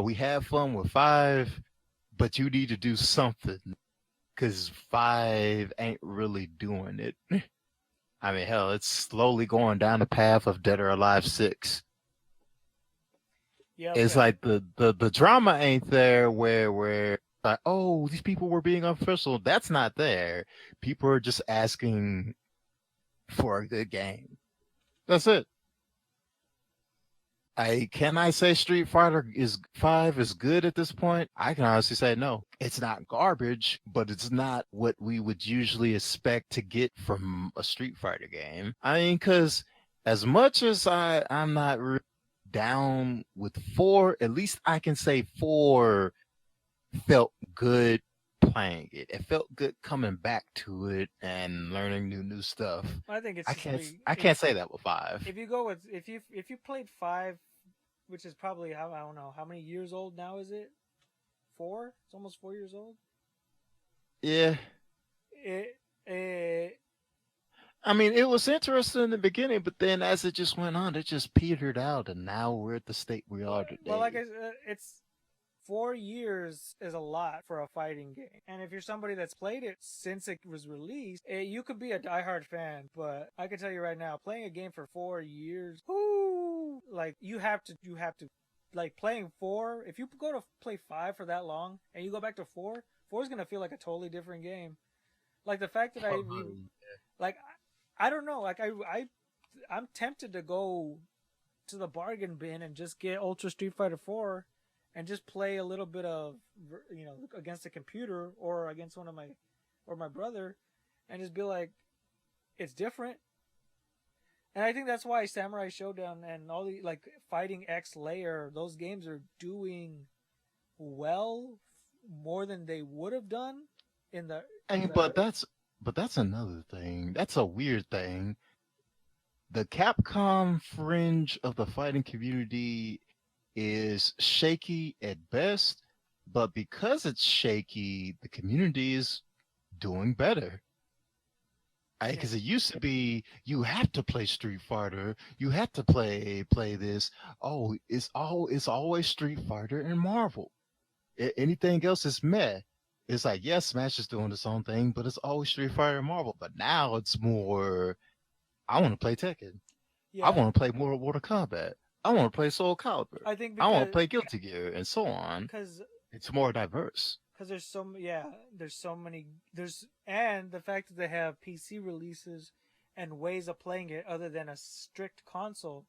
we have fun with 5, but you need to do something because 5 ain't really doing it. I mean, hell, it's slowly going down the path of Dead or Alive 6. Yeah, It's like the drama ain't there where like, oh, these people were being unprofessional. That's not there. People are just asking for a good game. That's it. Can I say Street Fighter 5 is good at this point? I can honestly say no. It's not garbage, but it's not what we would usually expect to get from a Street Fighter game. I mean, because as much as I'm not really down with 4, at least I can say 4 felt good playing it. It felt good coming back to it and learning new stuff. I think it's. I can't say that with 5. If you go with if you played 5, which is probably I don't know how many years old now is it? 4? It's almost 4 years old. Yeah. I mean, it was interesting in the beginning, but then as it just went on, it just petered out, and now we're at the state we are today. Well, like I said, it's 4 years is a lot for a fighting game. And if you're somebody that's played it since it was released, you could be a diehard fan. But I can tell you right now, playing a game for 4 years, like you have to like playing 4. If you go to play 5 for that long and you go back to 4, 4 is gonna feel like a totally different game. Like the fact that like I don't know, like I'm tempted to go to the bargain bin and just get Ultra Street Fighter 4 and just play a little bit of, against a computer or against my brother, and just be like, it's different. And I think that's why Samurai Showdown and all the like Fighting X Layer, those games are doing well more than they would have done in the. But that's another thing. That's a weird thing. The Capcom fringe of the fighting community is shaky at best, but because it's shaky, the community is doing better. Because it used to be you have to play Street Fighter, you have to play this. Oh, it's always Street Fighter and Marvel. Anything else is meh. It's like, yes, Smash is doing its own thing, but it's always Street Fighter and Marvel. But now it's more, I want to play Tekken. Yeah. I want to play more Mortal Kombat. I want to play Soul Calibur. I think I want to play Guilty Gear and so on. Because it's more diverse. Because there's so many, and the fact that they have PC releases and ways of playing it other than a strict console.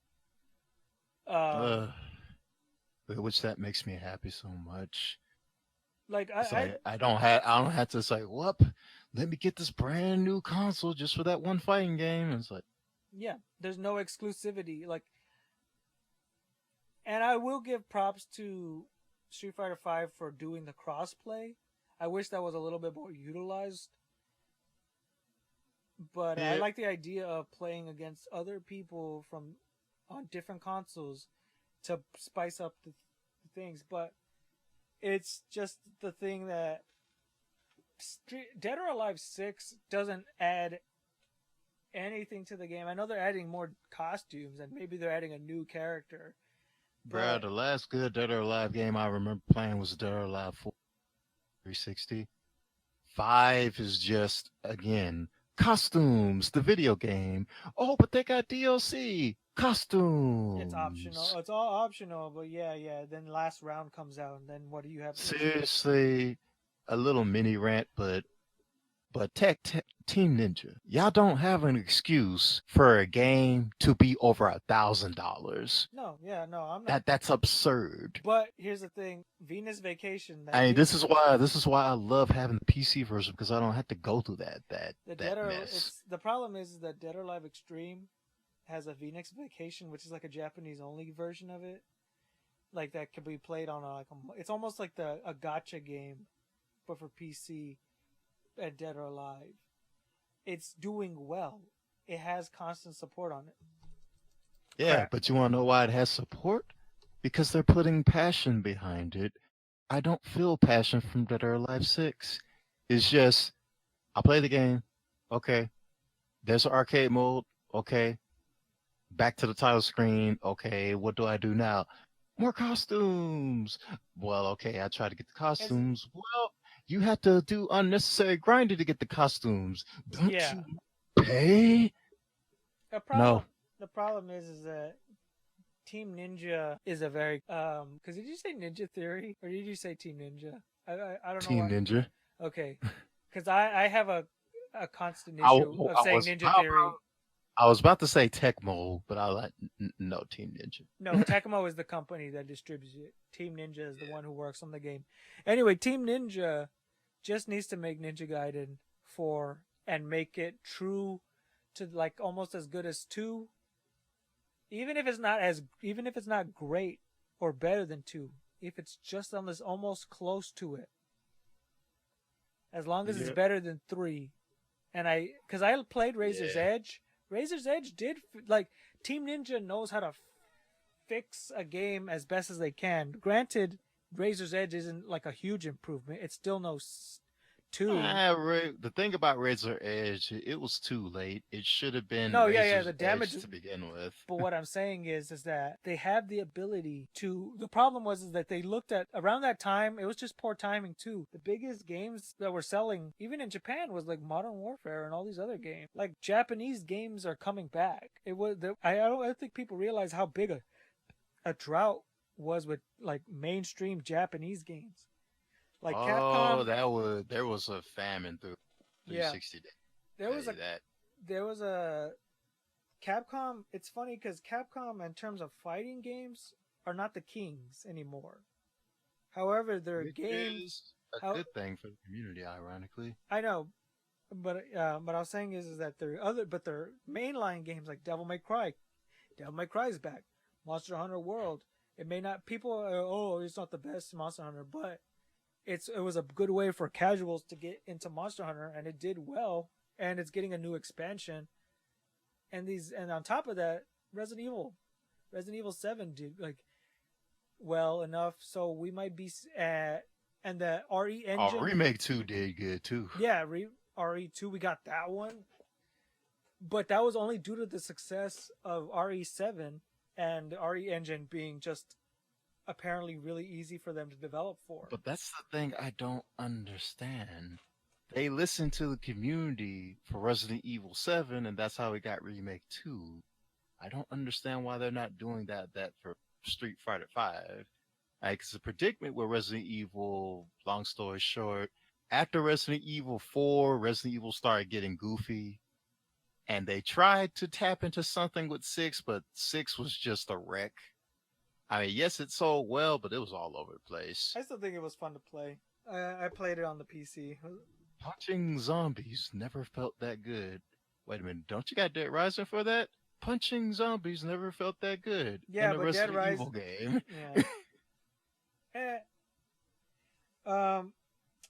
Which that makes me happy so much. Like I don't have to say, whoop, let me get this brand new console just for that one fighting game. It's like, yeah, there's no exclusivity. Like, and I will give props to Street Fighter V for doing the crossplay. I wish that was a little bit more utilized. But I like the idea of playing against other people on different consoles to spice up the things. But it's just the thing that Dead or Alive 6 doesn't add anything to the game. I know they're adding more costumes and maybe they're adding a new character. Bro, the last good Dead or Alive game I remember playing was Dead or Alive 4 360. 5 is just, again, costumes, the video game. Oh, but they got DLC. Costumes. It's optional. It's all optional, but yeah. Then last round comes out, and then what do you have? Seriously, a little mini rant, but Team Ninja, y'all don't have an excuse for a game to be over $1,000. No, I'm not. That's absurd. But here's the thing: Venus Vacation. This is why I love having the PC version, because I don't have to go through that mess. The problem is that Dead or Alive Extreme has a Venus Vacation, which is like a Japanese only version of it, like that could be played on it's almost like a gacha game, but for PC. At Dead or Alive, it's doing well. It has constant support on it. Yeah, but you want to know why it has support? Because they're putting passion behind it. I don't feel passion from Dead or Alive 6. It's just, I play the game. Okay. There's an arcade mode. Okay. Back to the title screen. Okay. What do I do now? More costumes. Well, okay. I try to get the costumes. Well, you have to do unnecessary grinding to get the costumes. Don't you pay? No. The problem is that Team Ninja is a very because did you say Ninja Theory or did you say Team Ninja? I don't know. Team Ninja. Okay, because I have a constant issue of saying Ninja Theory. I was about to say Tecmo, but I like no Team Ninja. No, Tecmo is the company that distributes it. Team Ninja is the one who works on the game. Anyway, Team Ninja just needs to make Ninja Gaiden 4 and make it true to like almost as good as 2. Even if it's not great or better than 2, if it's just on this almost close to it. As long as it's better than 3. And because I played Razor's Edge. Razor's Edge did like Team Ninja knows how to fix a game as best as they can. Granted, Razor's Edge isn't like a huge improvement. It's still no 2. The thing about Razor Edge, it was too late. It should have been the damage Edge to begin with. But what I'm saying is that they have the ability to. The problem was that they looked at around that time. It was just poor timing too. The biggest games that were selling, even in Japan, was like Modern Warfare and all these other games. Like Japanese games are coming back. It was. I don't think people realize how big a drought was with like mainstream Japanese games. Like Oh, Capcom, there was a famine through yeah, 360 days. there Tell was a you that. there was a Capcom. It's funny because Capcom, in terms of fighting games, are not the kings anymore. However, their Which games, is a how good thing for the community, ironically. I know, but what I was saying is that their mainline games like Devil May Cry is back, Monster Hunter World. It may not people oh it's not the best Monster Hunter, but it was a good way for casuals to get into Monster Hunter, and it did well, and it's getting a new expansion, and on top of that, Resident Evil 7 did like well enough, so we might be and the RE Oh, engine, Remake 2 did good too. yeah, RE2 we got that one, but that was only due to the success of RE7 and the RE engine being just apparently really easy for them to develop for. But that's the thing I don't understand. They listened to the community for Resident Evil 7, and that's how we got Remake 2. I don't understand why they're not doing that for Street Fighter 5. Like, it's a predicament with Resident Evil, long story short. After Resident Evil 4, Resident Evil started getting goofy, and they tried to tap into something with 6, but 6 was just a wreck. I mean, yes, it sold well, but it was all over the place. I still think it was fun to play. I played it on the PC. Punching zombies never felt that good. Wait a minute, don't you got Dead Rising for that? Punching zombies never felt that good Yeah, in a but Dead Resident Rising, Evil game. yeah.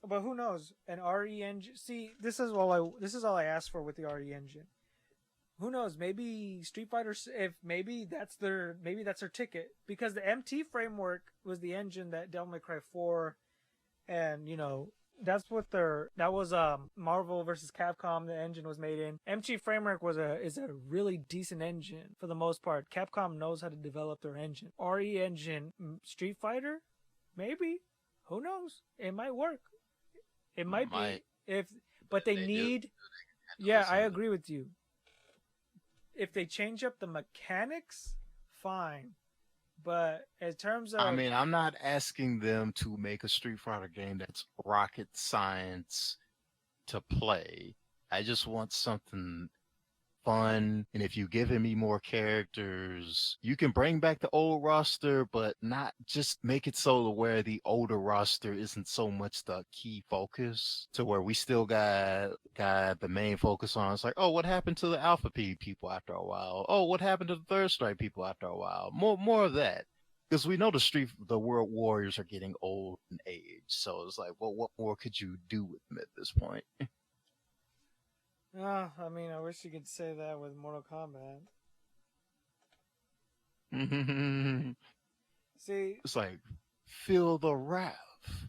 But who knows? An RE engine. See, this is all I asked for with the RE engine. Who knows? Maybe Street Fighter. If maybe that's their ticket, because the MT framework was the engine that Devil May Cry 4, and that's what that was Marvel versus Capcom. The engine was made in MT framework is a really decent engine for the most part. Capcom knows how to develop their engine. RE engine Street Fighter, maybe. Who knows? It might work. It might be but they need. Yeah, I agree with you. If they change up the mechanics, fine. But in terms of, I mean, I'm not asking them to make a Street Fighter game that's rocket science to play. I just want something fun. And if you give me more characters, you can bring back the old roster, but not just make it so where the older roster isn't so much the key focus, to where we still got the main focus on. It's like, oh, what happened to the Alpha P people after a while? Oh, what happened to the Third Strike people after a while? More of that. Because we know the World Warriors are getting old in age. So it's like, well, what more could you do with them at this point? I mean, I wish you could say that with Mortal Kombat. See, It's like, feel the wrath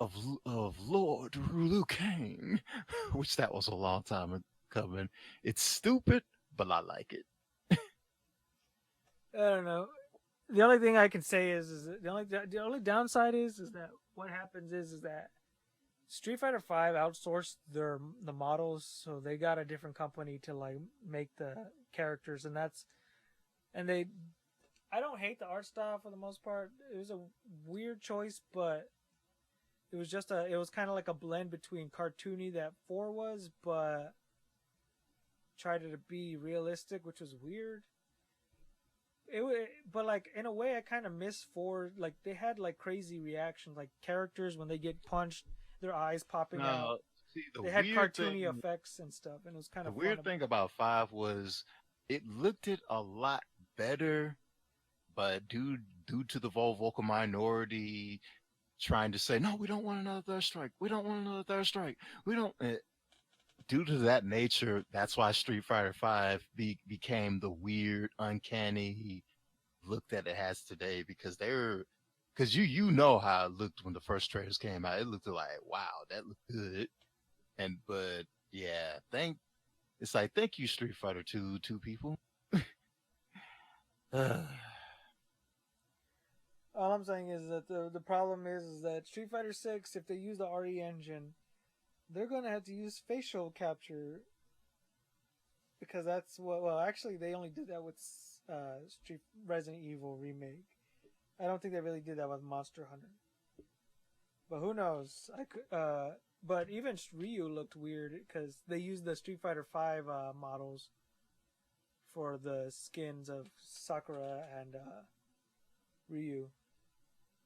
of Lord Liu Kang, which that was a long time coming. It's stupid, but I like it. I don't know. The only thing I can say is that the only downside is that what happens is that Street Fighter V outsourced the models, so they got a different company to like make the characters, and I don't hate the art style for the most part. It was a weird choice, but it was kind of like a blend between cartoony that 4 was, but tried to be realistic, which was weird. But like in a way, I kind of miss 4. Like they had like crazy reactions, like characters when they get punched, their eyes popping out. See, They had cartoony effects and stuff, and it was kind of the weird thing about 5 was it looked it a lot better, but due to the vocal minority trying to say, no, we don't want another Third Strike, we don't want another Third Strike, we don't. Due to that nature, that's why Street Fighter V became the weird, uncanny look that it has today. Because you know how it looked when the first trailers came out. It looked like, wow, that looked good. But yeah, thank you, Street Fighter 2 people. All I'm saying is that the problem is that Street Fighter 6, if they use the RE engine, they're gonna have to use facial capture, because that's what. Well, actually, they only did that with Resident Evil remake. I don't think they really did that with Monster Hunter. But who knows? But even Ryu looked weird because they used the Street Fighter V models for the skins of Sakura and Ryu.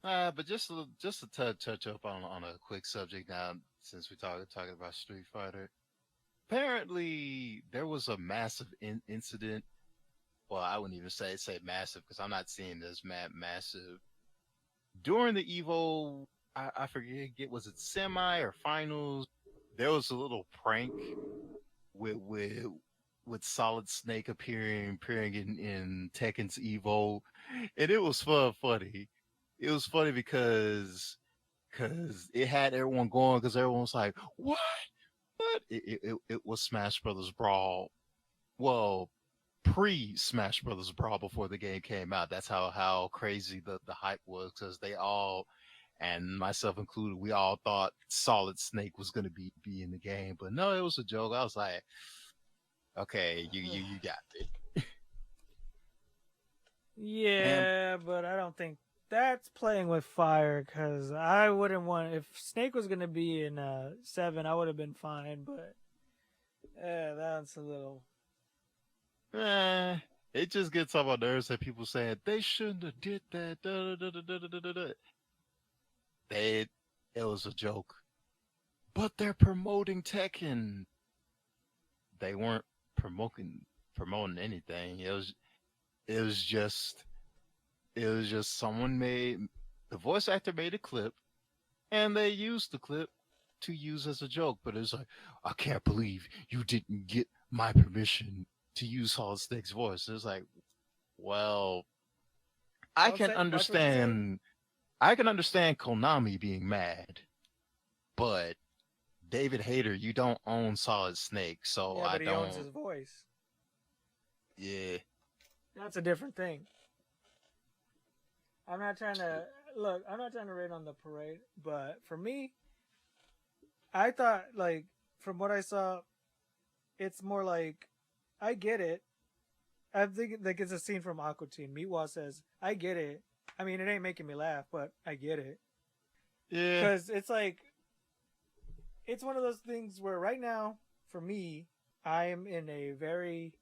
But just to touch up on a quick subject now, since we're talking about Street Fighter. Apparently, there was a massive incident. Well, I wouldn't even say massive because I'm not seeing this massive during the Evo. I forget, was it semi or finals? There was a little prank with with Solid Snake appearing in Tekken's Evo, and it was funny. It was funny because it had everyone going because everyone was like, "What? What?" It was Smash Brothers Brawl. Well, pre Smash Brothers Brawl before the game came out. That's how crazy the hype was because they all, and myself included, we all thought Solid Snake was gonna be in the game, but no, it was a joke. I was like, okay, you got it. And Yeah, but I don't think that's playing with fire because I wouldn't want. If Snake was going to be in 7, I would have been fine, but that's a little. it just gets on my nerves that people saying they shouldn't have did that. Da, da, da, da, da, da, da, da. It was a joke, but they're promoting Tekken. They weren't promoting anything. It was just someone made the voice actor made a clip and they used the clip to use as a joke, but it's like, I can't believe you didn't get my permission to use Solid Snake's voice. It's like, well, I Don't can say. Watch what you say. understand Konami being mad, but David Hayter, you don't own Solid Snake, so Yeah, I but he owns don't. his voice. Yeah, That's a different thing. I'm not trying to look. I'm not trying to rain on the parade, but for me, I thought like from what I saw, it's more like I get it. I think like it's a scene from Aqua Teen. Miwa says, "I get it." I mean, it ain't making me laugh, but I get it yeah. because it's like it's one of those things where right now, for me, I am in a very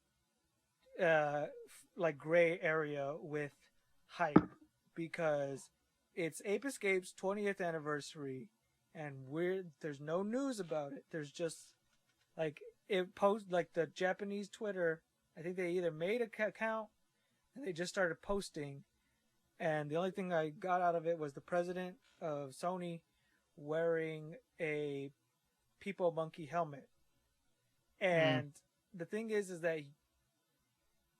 like gray area with hype because it's Ape Escape's 20th anniversary, and there's no news about it. There's just like it post like the Japanese Twitter. I think they either made an account and they just started posting, and the only thing I got out of it was the president of Sony wearing a People Monkey helmet. And the thing is that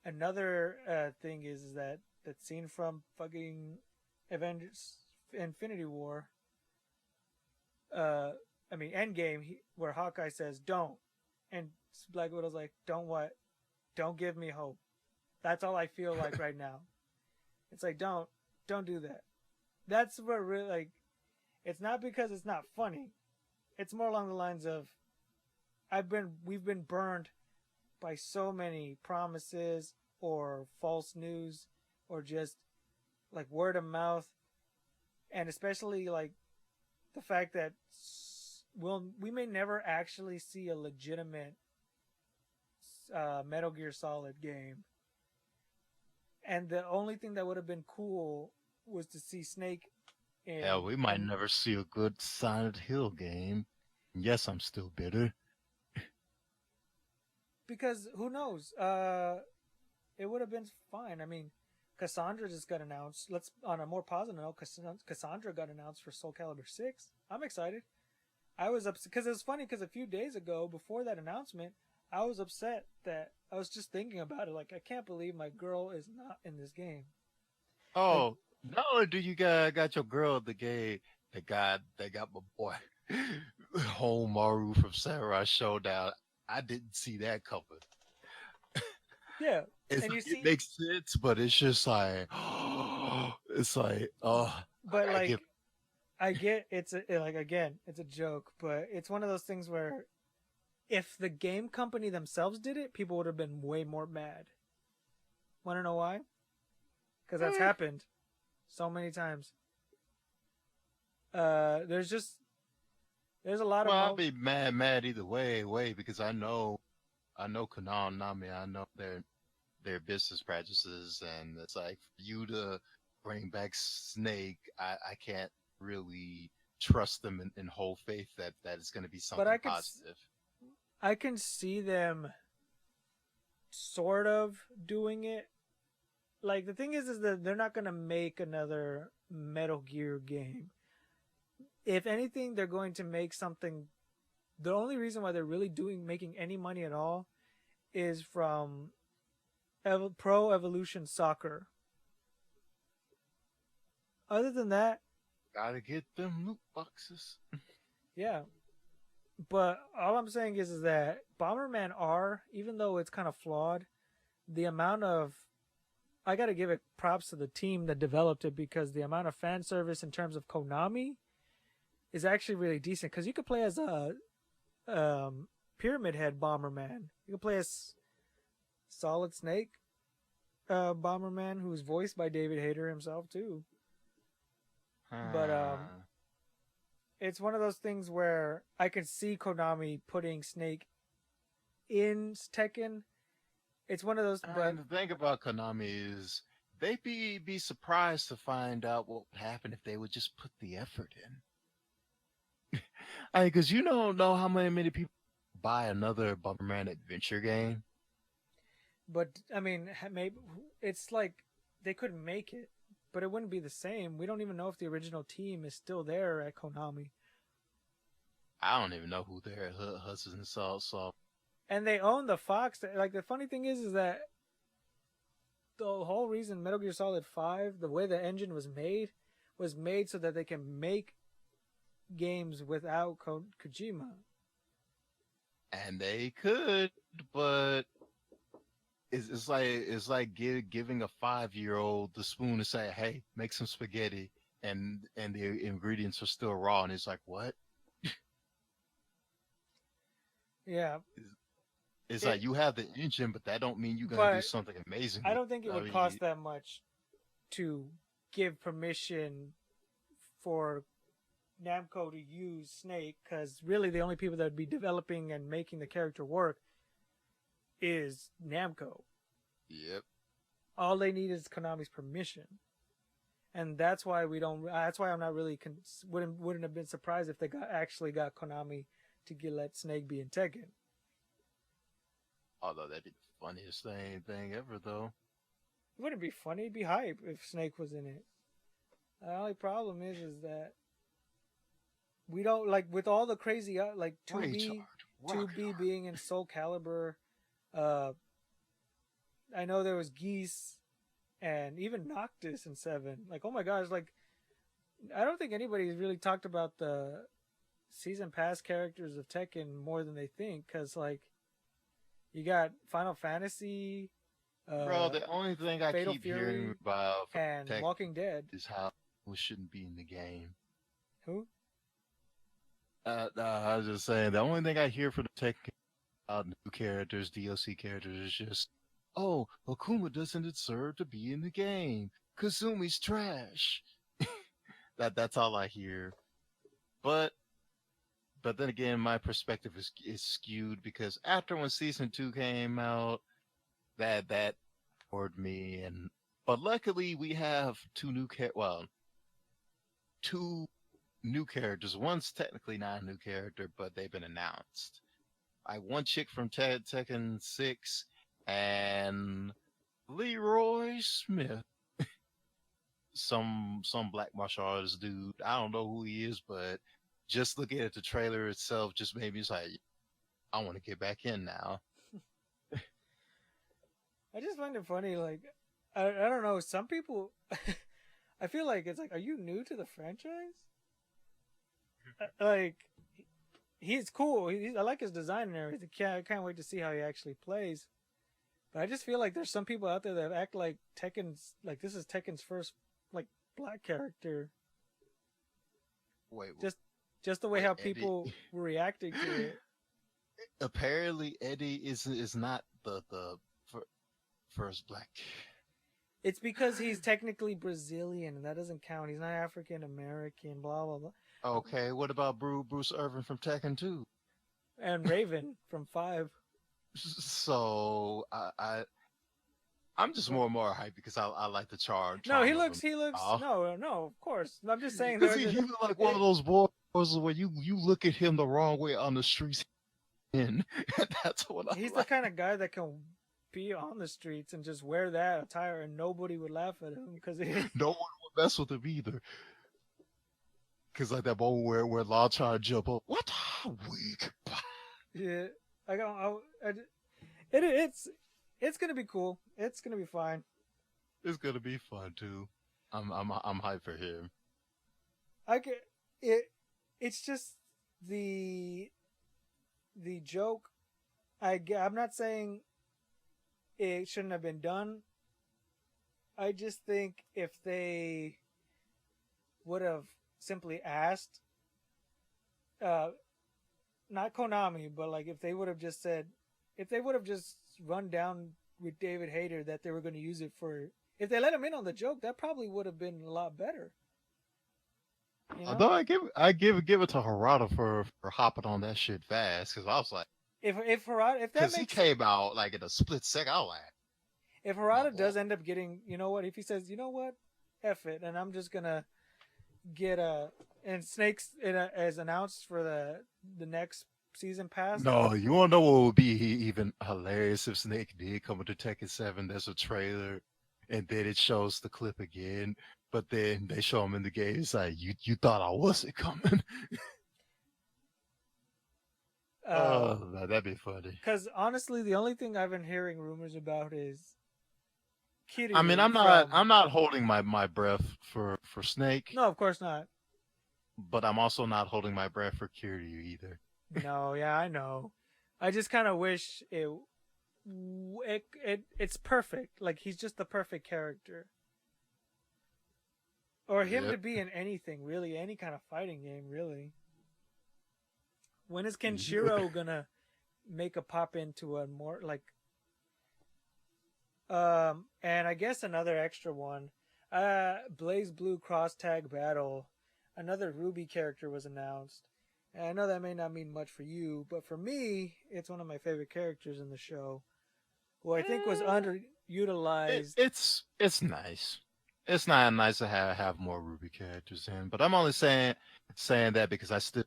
another thing is that that scene from fucking Avengers Infinity War. I mean Endgame, where Hawkeye says "Don't," and Black Widow's like, "Don't what? Don't give me hope." That's all I feel like right now. It's like don't do that. That's what really like. It's not because it's not funny. It's more along the lines of we've been burned by so many promises or false news or just like word of mouth, and especially like the fact that we may never actually see a legitimate Metal Gear Solid game, and the only thing that would have been cool was to see Snake in. Hell, we might never see a good Silent Hill game. Yes, I'm still bitter. Because who knows? It would have been fine. I mean, Cassandra just got announced. Let's on a more positive note. Cassandra got announced for Soul Calibur 6. I'm excited. I was upset because it was funny because a few days ago, before that announcement, I was upset that I was just thinking about it. Like, I can't believe my girl is not in this game. Oh, not only do you got your girl at the game, they got my boy Homaru from Samurai Showdown. I didn't see that coming. Yeah, It's and you like, see, it makes sense, but it's just like it's like but I give. like, I get it's like again, it's a joke, but it's one of those things where if the game company themselves did it, people would have been way more mad. Want to know why? Because that's happened. so many times. There's just there's a lot of Well, I'll be mad either way, because I know Konami, I know their business practices, and it's like for you to bring back Snake, I can't really trust them in whole faith that it's going to be but something positive. I can see them sort of doing it. Like the thing is that they're not gonna make another Metal Gear game. If anything, they're going to make something. The only reason why they're really doing making any money at all is from Pro Evolution Soccer. Other than that, Gotta get them loot boxes. yeah. But all I'm saying is that Bomberman R, even though it's kind of flawed, the amount of I got to give it props to the team that developed it because the amount of fan service in terms of Konami is actually really decent. Because you could play as a Pyramid Head Bomberman. You could play as Solid Snake Bomberman, who's voiced by David Hayter himself too. But it's one of those things where I can see Konami putting Snake in Tekken. It's one of those. But the thing about Konami is they'd be surprised to find out what would happen if they would just put the effort in. Because you don't know how many people buy another Bomberman adventure game. But I mean, maybe it's like they could make it, but it wouldn't be the same. We don't even know if the original team is still there at Konami. I don't even know who their husband saw. And they own the Fox. Like the funny thing is that the whole reason Metal Gear Solid 5, the way the engine was made so that they can make games without Kojima. And they could, but it's like giving a 5-year-old the spoon and say, "Hey, make some spaghetti," and the ingredients are still raw, and it's like, what? Yeah. It's like you have the engine, but that don't mean you're gonna do something amazing. I don't think it would cost that much to give permission for Namco to use Snake, because really the only people that would be developing and making the character work is Namco. Yep. All they need is Konami's permission, and that's why we don't. That's why I'm not really wouldn't have been surprised if they actually got Konami to let Snake be in Tekken. Although that'd be the funniest thing ever, though. It wouldn't be funny. It'd be hype if Snake was in it. The only problem is that we don't like with all the crazy like 2B being in Soul Calibur. I know there was Geese and even Noctis in 7. Like, oh my gosh, like I don't think anybody's really talked about the season pass characters of Tekken more than they think, because like you got Final Fantasy. Bro, the only thing I Fatal keep Fury hearing about and Tekken Walking Dead is how it shouldn't be in the game. Who? I was just saying, the only thing I hear from the Tekken about new characters, DLC characters, is just, oh, Akuma doesn't deserve to be in the game. Kazumi's trash. That's all I hear. But then again, my perspective is skewed because after when season 2 came out, that bored me, but luckily we have two new characters. One's technically not a new character, but they've been announced. One chick from Tekken 6 and Leroy Smith. some black martial artist dude. I don't know who he is, but just looking at the trailer itself just made me like, I want to get back in now. I just find it funny, like, I don't know, some people, I feel like it's like, are you new to the franchise? Like, he's cool, I like his design and everything, I can't wait to see how he actually plays, but I just feel like there's some people out there that act like Tekken's, like, this is Tekken's first, like, black character. Wait, just the way how people were reacting to it. Apparently, Eddie is not the first black. It's because he's technically Brazilian, and that doesn't count. He's not African American. Blah blah blah. Okay, what about Bruce Irvin from Tekken 2? And Raven from Five. So I'm just more and more hyped because I like the charm. No, he Charm of looks. him. He looks. Oh. No. Of course. I'm just saying. Because he look like one of those boys where you look at him the wrong way on the streets, and that's what I He's like. the kind of guy that can be on the streets and just wear that attire, and nobody would laugh at him because No one would mess with him either. Because like that moment where Law tried to jump up, what weak? yeah. It's gonna be cool. It's gonna be fine. It's gonna be fun too. I'm hyped for him. I get it. It's just the joke. I'm not saying it shouldn't have been done. I just think if they would have simply asked, not Konami, but like if they would have just said, if they would have just run down with David Hayter that they were going to use it for, if they let him in on the joke, that probably would have been a lot better. You know? Although I give it to Harada for hopping on that shit fast because I was like, if Harada, if that because he makes, came out like in a split second, I was like, if Harada does end up getting, you know what, if he says, you know what, F it, and I'm just gonna get and Snake's as announced for the next season pass. no, you wanna know what would be even hilarious if Snake did come into Tekken 7? There's a trailer, and then it shows the clip again, but then they show him in the game. It's like you thought I wasn't coming. That'd be funny. Because honestly, the only thing I've been hearing rumors about is Kiryu. I mean, I'm not holding my breath for Snake. No, of course not. But I'm also not holding my breath for Kiryu either. No, yeah, I know. I just kind of wish it's perfect. Like he's just the perfect character. Or him to be in anything, really, any kind of fighting game, really. When is Kenshiro gonna make a pop into a more like and I guess another extra one. Blaze Blue Cross Tag Battle. Another Ruby character was announced. And I know that may not mean much for you, but for me, it's one of my favorite characters in the show. Who I think was underutilized. It's nice. It's not nice to have more Ruby characters in, but I'm only saying that because I still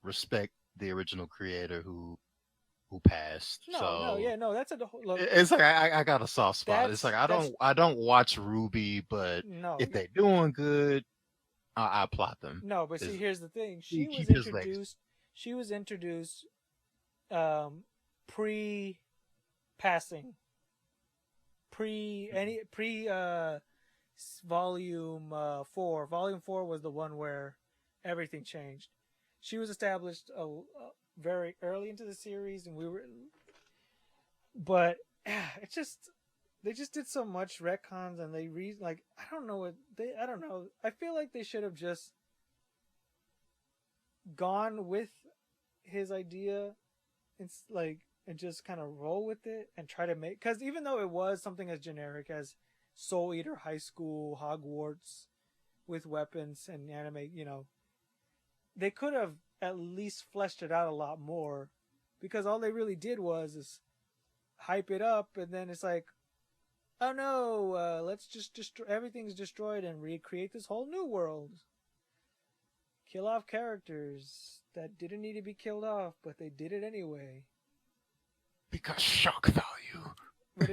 respect the original creator who passed. That's a whole. Look, it's like I got a soft spot. It's like I don't watch Ruby, but if they're doing good, I plot them. No, but see, here's the thing. She was introduced pre-passing, volume 4. Volume 4 was the one where everything changed. She was established very early into the series, and but it's just they just did so much retcons, and I don't know. I feel like they should have just gone with his idea, and just kind of roll with it and try to make, because even though it was something as generic as Soul Eater High School, Hogwarts with weapons and anime, they could have at least fleshed it out a lot more, because all they really did was hype it up, and then it's like, oh no, let's just destroy, everything's destroyed and recreate this whole new world. Kill off characters that didn't need to be killed off, but they did it anyway. Because shock value. But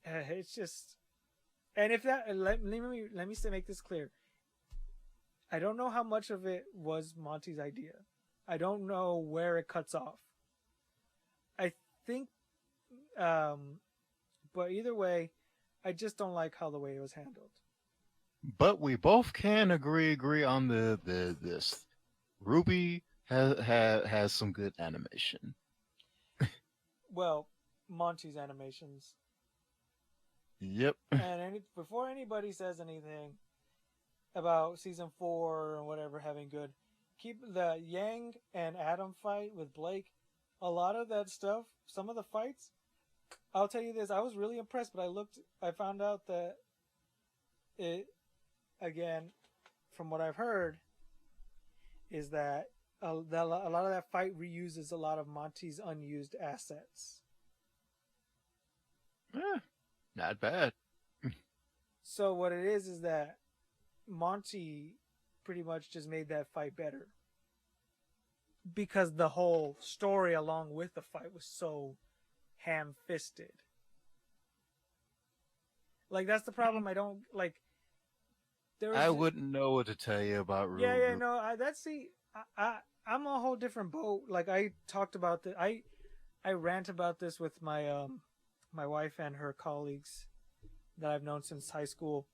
it's just, and if that, let me make this clear. I don't know how much of it was Monty's idea. I don't know where it cuts off. I think, but either way, I just don't like how the way it was handled. But we both can agree on this. Ruby has some good animation. Well, Monty's animations. Yep. And before anybody says anything about season 4 or whatever having good, keep the Yang and Adam fight with Blake. A lot of that stuff, some of the fights, I'll tell you this, I was really impressed, but I found out that it again, from what I've heard, is that a lot of that fight reuses a lot of Monty's unused assets. Not bad. So what it is that Monty pretty much just made that fight better because the whole story along with the fight was so ham-fisted. Like that's the problem. I don't like. I wouldn't know what to tell you about Ruby. Yeah, no. I'm a whole different boat. Like I talked about the I rant about this with my my wife and her colleagues that I've known since high school,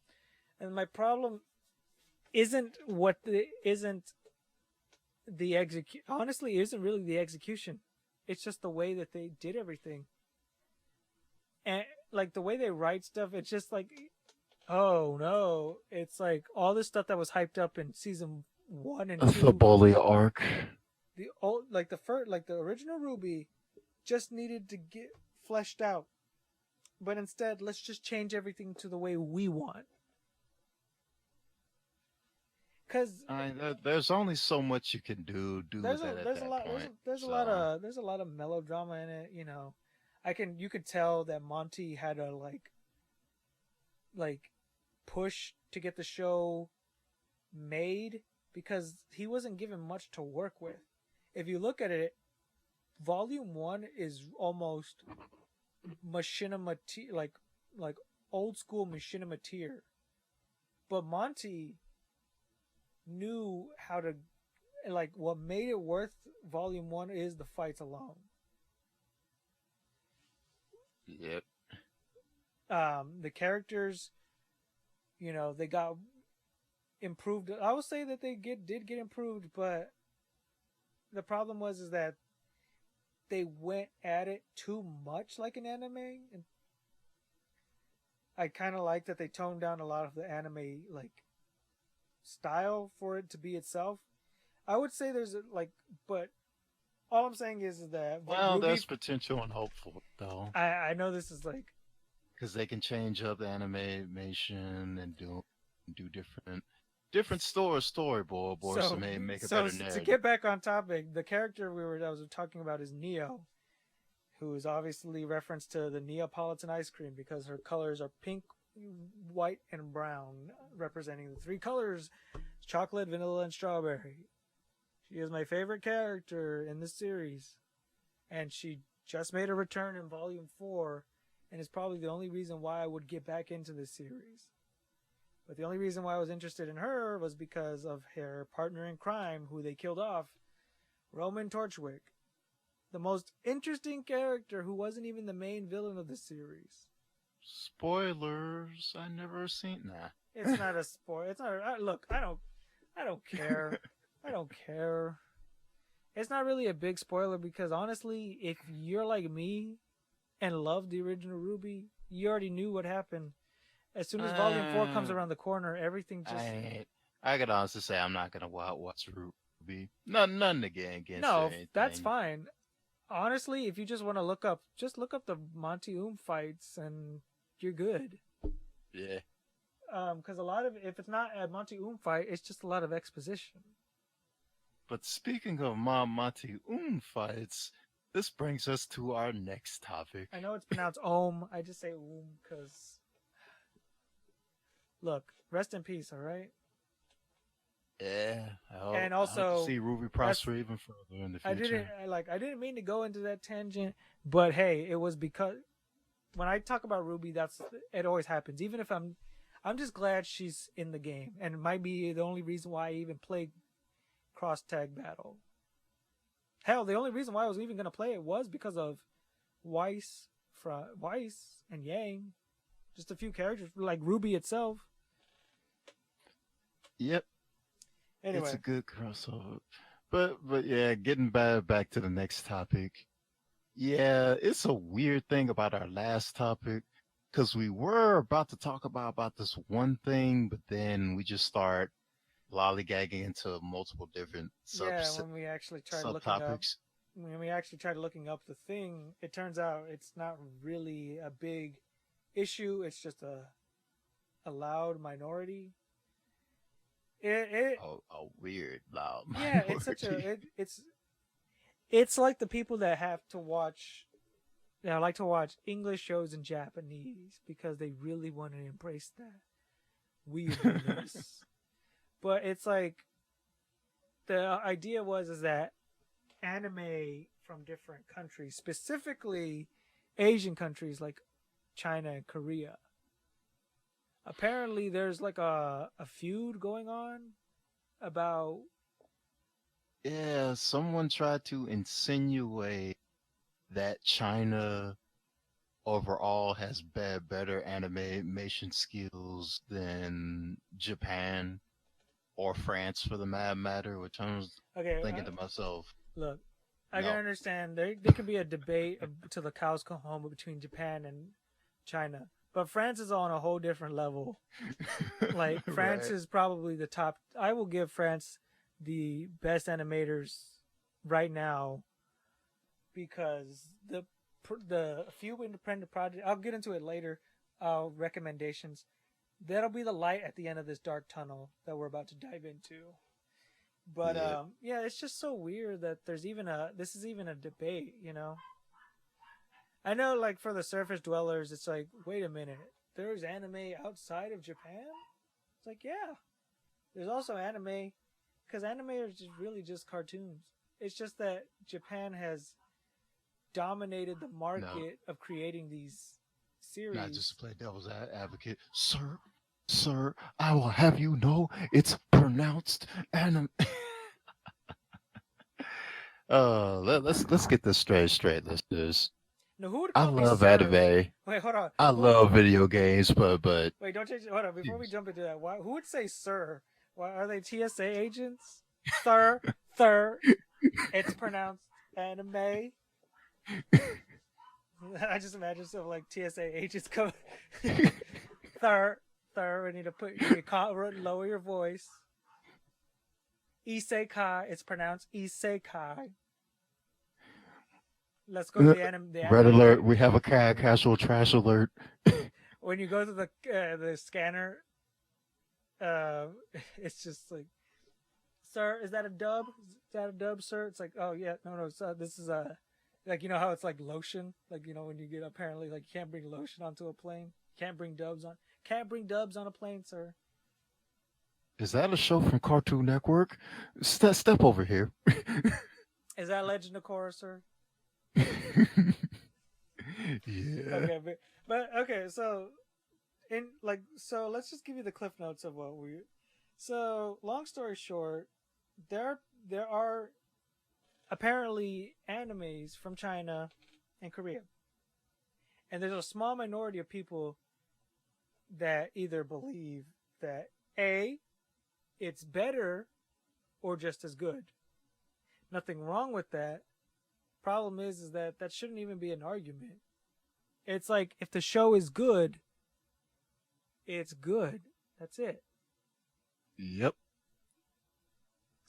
and my problem isn't the execute. Honestly, isn't really the execution. It's just the way that they did everything, and like the way they write stuff. It's just like, oh no, it's like all this stuff that was hyped up in season 1 and 2. The bully arc. The old, like the original Ruby, just needed to get fleshed out, but instead, let's just change everything to the way we want. Because there's only so much you can do with that at that point. There's a lot of melodrama in it. You know, you could tell that Monty had a like push to get the show made because he wasn't given much to work with. If you look at it, Volume 1 is almost machinima like old school machinima tier, but Monty knew how to, like, what made it worth Volume 1 is the fights alone. Yep. The characters, you know, they got improved. I would say that they did get improved, but the problem is that they went at it too much like an anime, and I kind of like that they toned down a lot of the anime like style for it to be itself. I would say but all I'm saying is that Ruby, there's potential and hopeful though. I know this is like because they can change up the animation and do different storyboards to make a better narrative. To get back on topic, the character I was talking about is Neo, who is obviously referenced to the Neapolitan ice cream because her colors are pink, white, and brown, representing the three colors: chocolate, vanilla, and strawberry. She is my favorite character in this series, and she just made a return in Volume 4, and is probably the only reason why I would get back into this series. But the only reason why I was interested in her was because of her partner in crime, who they killed off, Roman Torchwick. The most interesting character who wasn't even the main villain of the series. Spoilers. I never seen that. It's not a spoiler. It's not. Look, I don't care. I don't care. It's not really a big spoiler because honestly, if you're like me and love the original Ruby, you already knew what happened. As soon as Volume 4 comes around the corner, everything just... I could honestly say I'm not going to watch Ruby. None again against anything. That's fine. Honestly, if you just want to look up the Monty fights and you're good. Yeah. Because if it's not a Monty fight, it's just a lot of exposition. But speaking of Monty fights, this brings us to our next topic. I know it's pronounced I just say because... Look, rest in peace, all right? Yeah. And also, I hope to see Ruby prosper even further in the future. I didn't mean to go into that tangent, but hey, it was because when I talk about Ruby, it always happens. Even if I'm just glad she's in the game, and it might be the only reason why I even played Cross Tag Battle. Hell, the only reason why I was even gonna play it was because of Weiss and Yang. Just a few characters, like Ruby itself. Yep. Anyway. It's a good crossover. But yeah, getting back to the next topic. Yeah, it's a weird thing about our last topic because we were about to talk about this one thing, but then we just start lollygagging into multiple different when we actually tried subtopics. Looking up the thing, it turns out it's not really a big issue. It's just a a loud minority. It A weird loud yeah, it's such minority. a it's like the people that have to watch like to watch English shows in Japanese because they really want to embrace that weirdness. But it's like the idea was is that anime from different countries, specifically Asian countries like China and Korea. Apparently there's like a feud going on about Yeah, someone tried to insinuate that China overall has better animation skills than Japan or France for the matter, which I was okay, thinking to myself, look, I can no. understand there can be a debate till the cows come home between Japan and China, but France is on a whole different level. Like France Right. is probably the top. I will give France the best animators right now because the few independent projects. I'll get into it later. Recommendations. That'll be the light at the end of this dark tunnel that we're about to dive into. But Yeah. yeah, it's just so weird that there's even this is even a debate. You know, I know like for the surface dwellers, it's like, wait a minute, there's anime outside of Japan. It's like, yeah, there's also anime because anime is just really just cartoons. It's just that Japan has dominated the No, market of creating these not just series. to play devil's advocate. Sir, I will have you know it's pronounced anim. Let's get this straight, listeners. Now, who would I call me love sir? anime. Wait, hold on. I Who? love video games, but Wait, don't change. Hold on. Before we jeez. jump into that, who would say sir? Why are they TSA agents? Sir, sir. It's pronounced anime. I just imagine some like TSA agents come. Sir, sir. We need to lower your voice. Isekai. It's pronounced isekai. Let's go to the anime. The Red anime. alert! We have a casual trash alert. When you go to the scanner, uh, it's just like, sir, is that a dub? Is that a dub, sir? It's like, oh yeah, no, so this is like you know how it's like lotion, like you know when you get apparently like you can't bring lotion onto a plane, can't bring dubs on a plane, sir. Is that a show from Cartoon Network? Step over here. Is that Legend of Korra, sir? Yeah. Okay, but okay, so let's just give you the cliff notes of what we. So long story short, there are apparently animes from China and Korea, and there's a small minority of people that either believe that a it's better or just as good. Nothing wrong with that. Problem is that shouldn't even be an argument. It's like if the show is good, it's good. That's it. Yep.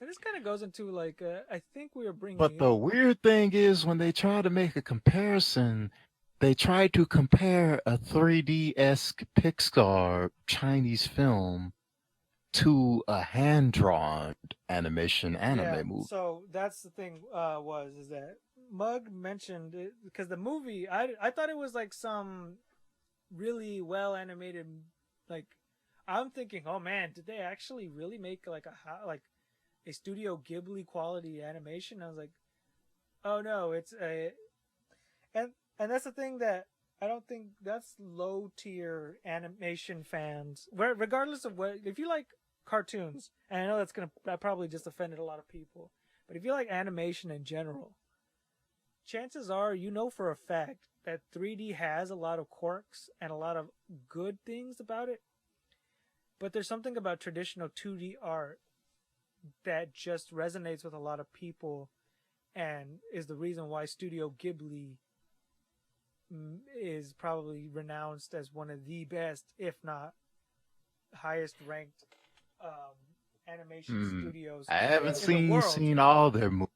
And this kind of goes into like I think we are But bringing. the weird thing is when they try to make a comparison, they try to compare a 3D-esque Pixar Chinese film to a hand-drawn animation Yeah, anime movie. so that's the thing. Is that Mug mentioned it because the movie I thought it was like some really well animated like I'm thinking, oh man, did they actually really make like a Studio Ghibli quality animation? I was like, oh no, it's a and that's the thing that I don't think that's low tier animation fans. Regardless of what, if you like cartoons, and I know that probably just offended a lot of people, but if you like animation in general, chances are you know for a fact that 3D has a lot of quirks and a lot of good things about it. But there's something about traditional 2D art that just resonates with a lot of people and is the reason why Studio Ghibli is probably renounced as one of the best, if not highest ranked animation studios I haven't in the world. seen all their movies.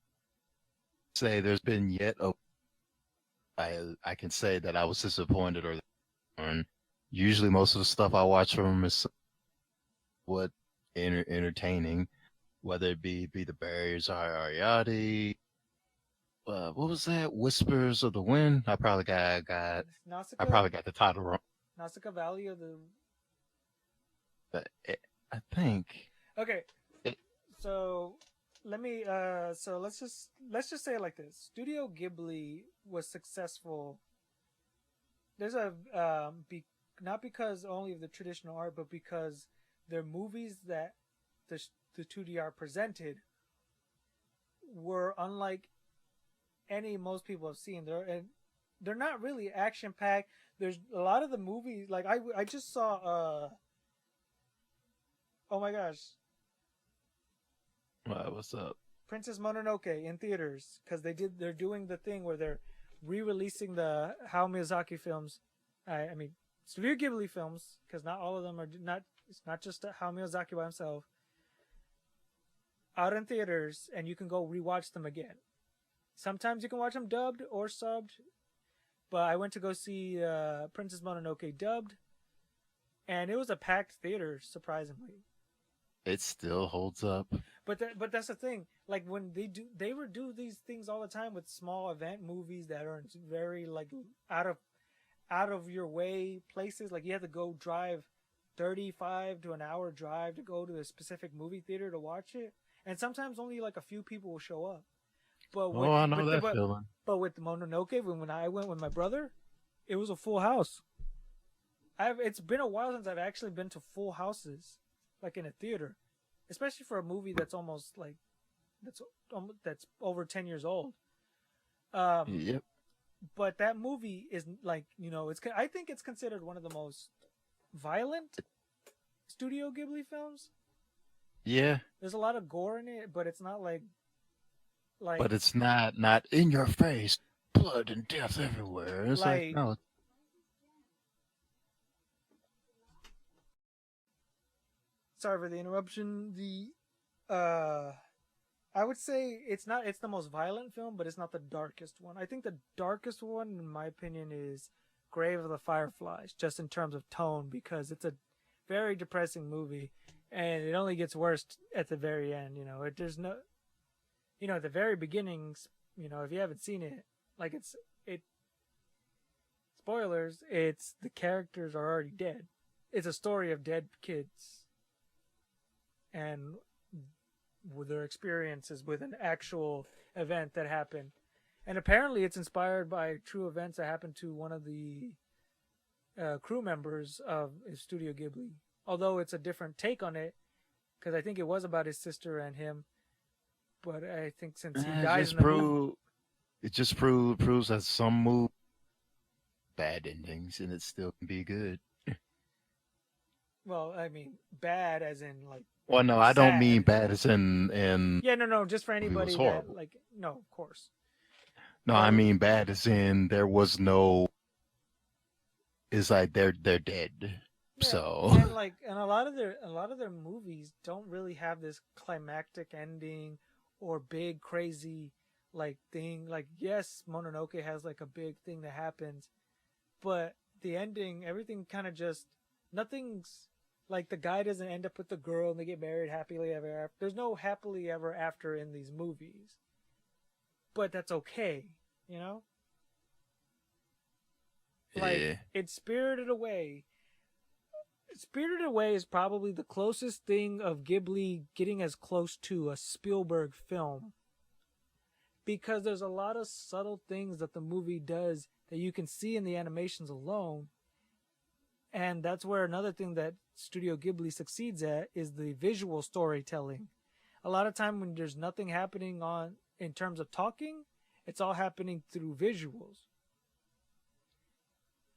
Say there's been yet a I can say that I was disappointed or Usually, most of the stuff I watch from him is what entertaining, whether it be the Barriers or Ariadne. What was that? Whispers of the Wind. I Nausicaa, probably got the title wrong. Nausicaa Valley of the. But I think. Okay, It, so let me. So let's just say it like this: Studio Ghibli was successful. There's a not because only of the traditional art, but because their movies that the 2D art presented were unlike any most people have seen. They're not really action packed. There's a lot of the movies like I just saw oh my gosh, what's up? Princess Mononoke in theaters because they're doing the thing where they're re-releasing the Hayao Miyazaki films. I mean Studio Ghibli films because not all of them are not. It's not just Hayao Miyazaki by himself. Out in theaters, and you can go rewatch them again. Sometimes you can watch them dubbed or subbed, but I went to go see Princess Mononoke dubbed, and it was a packed theater, surprisingly. It still holds up. But that's the thing. Like when they would do these things all the time with small event movies that are very like out of your way places. Like you have to go drive 35 to an hour drive to go to a specific movie theater to watch it, and sometimes only like a few people will show up. But I know that feeling. But with the Mononoke, when I went with my brother, it was a full house. It's been a while since I've actually been to full houses, like in a theater, especially for a movie that's almost like that's over 10 years old. Yep. But that movie is like I think it's considered one of the most violent Studio Ghibli films. Yeah. There's a lot of gore in it, but it's not like. But it's not in your face, blood and death everywhere. It's like no. Sorry for the interruption. I would say it's the most violent film, but it's not the darkest one. I think the darkest one, in my opinion, is Grave of the Fireflies, just in terms of tone, because it's a very depressing movie, and it only gets worse at the very end. There's no, at the very beginnings, if you haven't seen it, like spoilers, it's the characters are already dead. It's a story of dead kids, and with their experiences with an actual event that happened. And apparently it's inspired by true events that happened to one of the crew members of Studio Ghibli. Although it's a different take on it, because I think it was about his sister and him. But I think since he dies in the movie... It just proves that some move bad endings and it still can be good. Well, I mean, bad as in like... Well, no, I don't mean bad as in... Yeah, no, just for anybody that, like... No, of course. No, I mean bad as in there was no... It's like they're dead. Yeah, so... And a lot of their movies don't really have this climactic ending or big, crazy, like, thing. Like, yes, Mononoke has, like, a big thing that happens. But the ending, everything kind of just... Nothing's... Like, the guy doesn't end up with the girl and they get married happily ever after. There's no happily ever after in these movies. But that's okay, Like, it's Spirited Away. Spirited Away is probably the closest thing of Ghibli getting as close to a Spielberg film. Because there's a lot of subtle things that the movie does that you can see in the animations alone. And that's where another thing that Studio Ghibli succeeds at is the visual storytelling. A lot of time when there's nothing happening in terms of talking, it's all happening through visuals.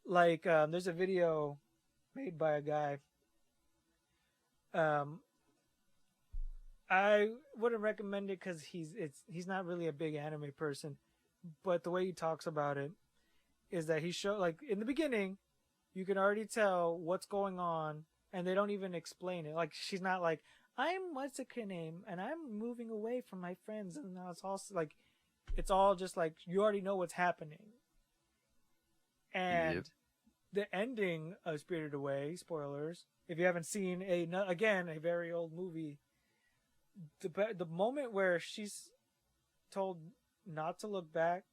Like, there's a video made by a guy. I wouldn't recommend it because he's not really a big anime person, but the way he talks about it is that he like in the beginning, you can already tell what's going on, and they don't even explain it. Like, she's not like, I'm what's her name, and I'm moving away from my friends, and now it's all just like you already know what's happening. And the ending of Spirited Away, spoilers, if you haven't seen again a very old movie, the moment where she's told not to look back,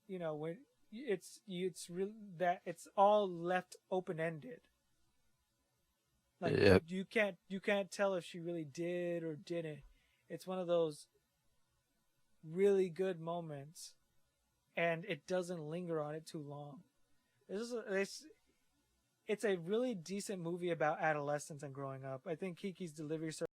when it's really that it's all left open ended. Like Yep. you can't tell if she really did or didn't. It's one of those really good moments, and it doesn't linger on it too long. It's a really decent movie about adolescence and growing up. I think Kiki's delivery service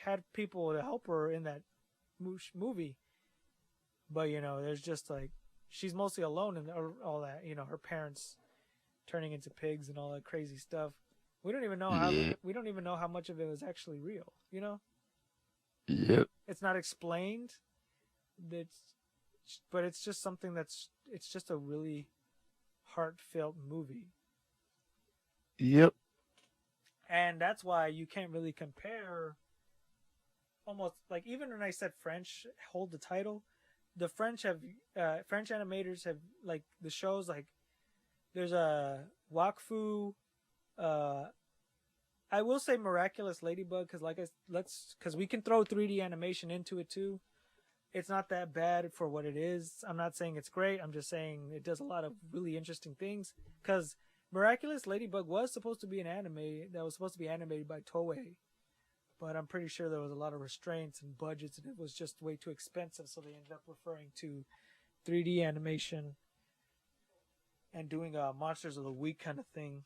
had people to help her in that movie, but there's just like she's mostly alone and all that. Her parents turning into pigs and all that crazy stuff. We don't even know Yeah. how much of it was actually real. Yep. It's not explained. But it's just something it's just a really heartfelt movie, Yep. and that's why you can't really compare. Almost like even when I said French hold the title, the French animators have like the shows like there's a Wakfu. I will say Miraculous Ladybug because we can throw 3D animation into it too. It's not that bad for what it is. I'm not saying it's great. I'm just saying it does a lot of really interesting things. Because Miraculous Ladybug was supposed to be an anime that was supposed to be animated by Toei, but I'm pretty sure there was a lot of restraints and budgets, and it was just way too expensive. So they ended up referring to 3D animation and doing a Monsters of the Week kind of thing.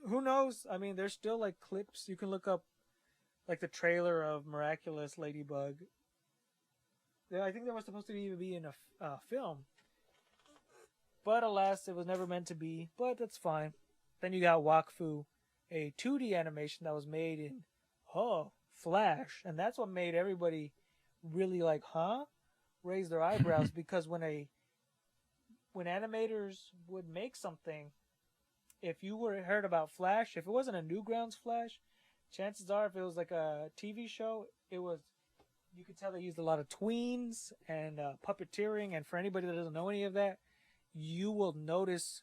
Who knows? I mean, there's still like clips you can look up, like the trailer of Miraculous Ladybug. I think there was supposed to even be in a film, but alas, it was never meant to be. But that's fine. Then you got Wakfu, a 2D animation that was made in Flash, and that's what made everybody really like raise their eyebrows because when animators would make something, if you heard about Flash, if it wasn't a Newgrounds Flash, chances are if it was like a TV show, you could tell they used a lot of tweens and puppeteering. And for anybody that doesn't know any of that, you will notice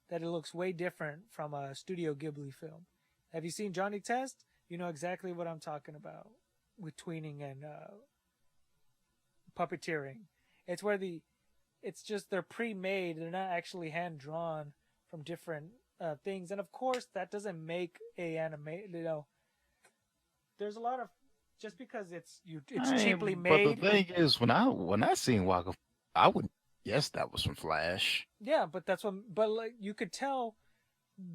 that it looks way different from a Studio Ghibli film. Have you seen Johnny Test? You know exactly what I'm talking about with tweening and puppeteering. It's where it's just they're pre-made. They're not actually hand-drawn from different things. And of course, that doesn't make a anime. There's a lot of just because it's cheaply made. But the thing is, when I seen Waka, I would guess that was from Flash. Yeah, but that's what. But like you could tell,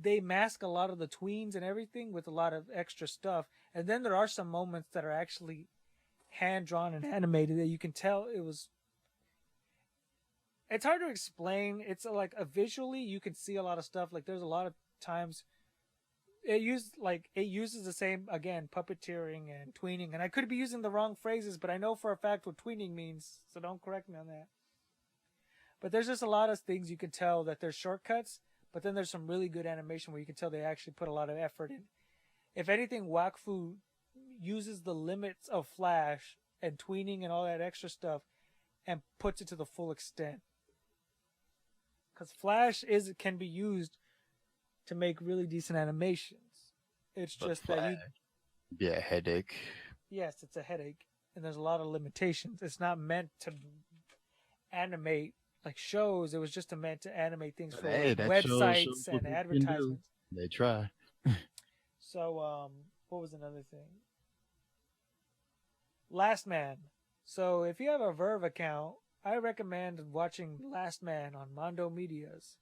they mask a lot of the tweens and everything with a lot of extra stuff. And then there are some moments that are actually hand drawn and animated that you can tell it was. It's hard to explain. It's like visually you can see a lot of stuff. Like there's a lot of times it uses the same again puppeteering and tweening, and I could be using the wrong phrases, but I know for a fact what tweening means, so don't correct me on that. But there's just a lot of things you can tell that there's shortcuts, but then there's some really good animation where you can tell they actually put a lot of effort in. If anything, Wakfu uses the limits of Flash and tweening and all that extra stuff and puts it to the full extent. Because Flash can be used to make really decent animations. It's just that Yeah, headache. Yes, it's a headache, and there's a lot of limitations. It's not meant to animate like shows. It was just meant to animate things for websites and advertisements. They try. So, what was another thing? Last Man. So, if you have a Verve account, I recommend watching Last Man on Mondo Media's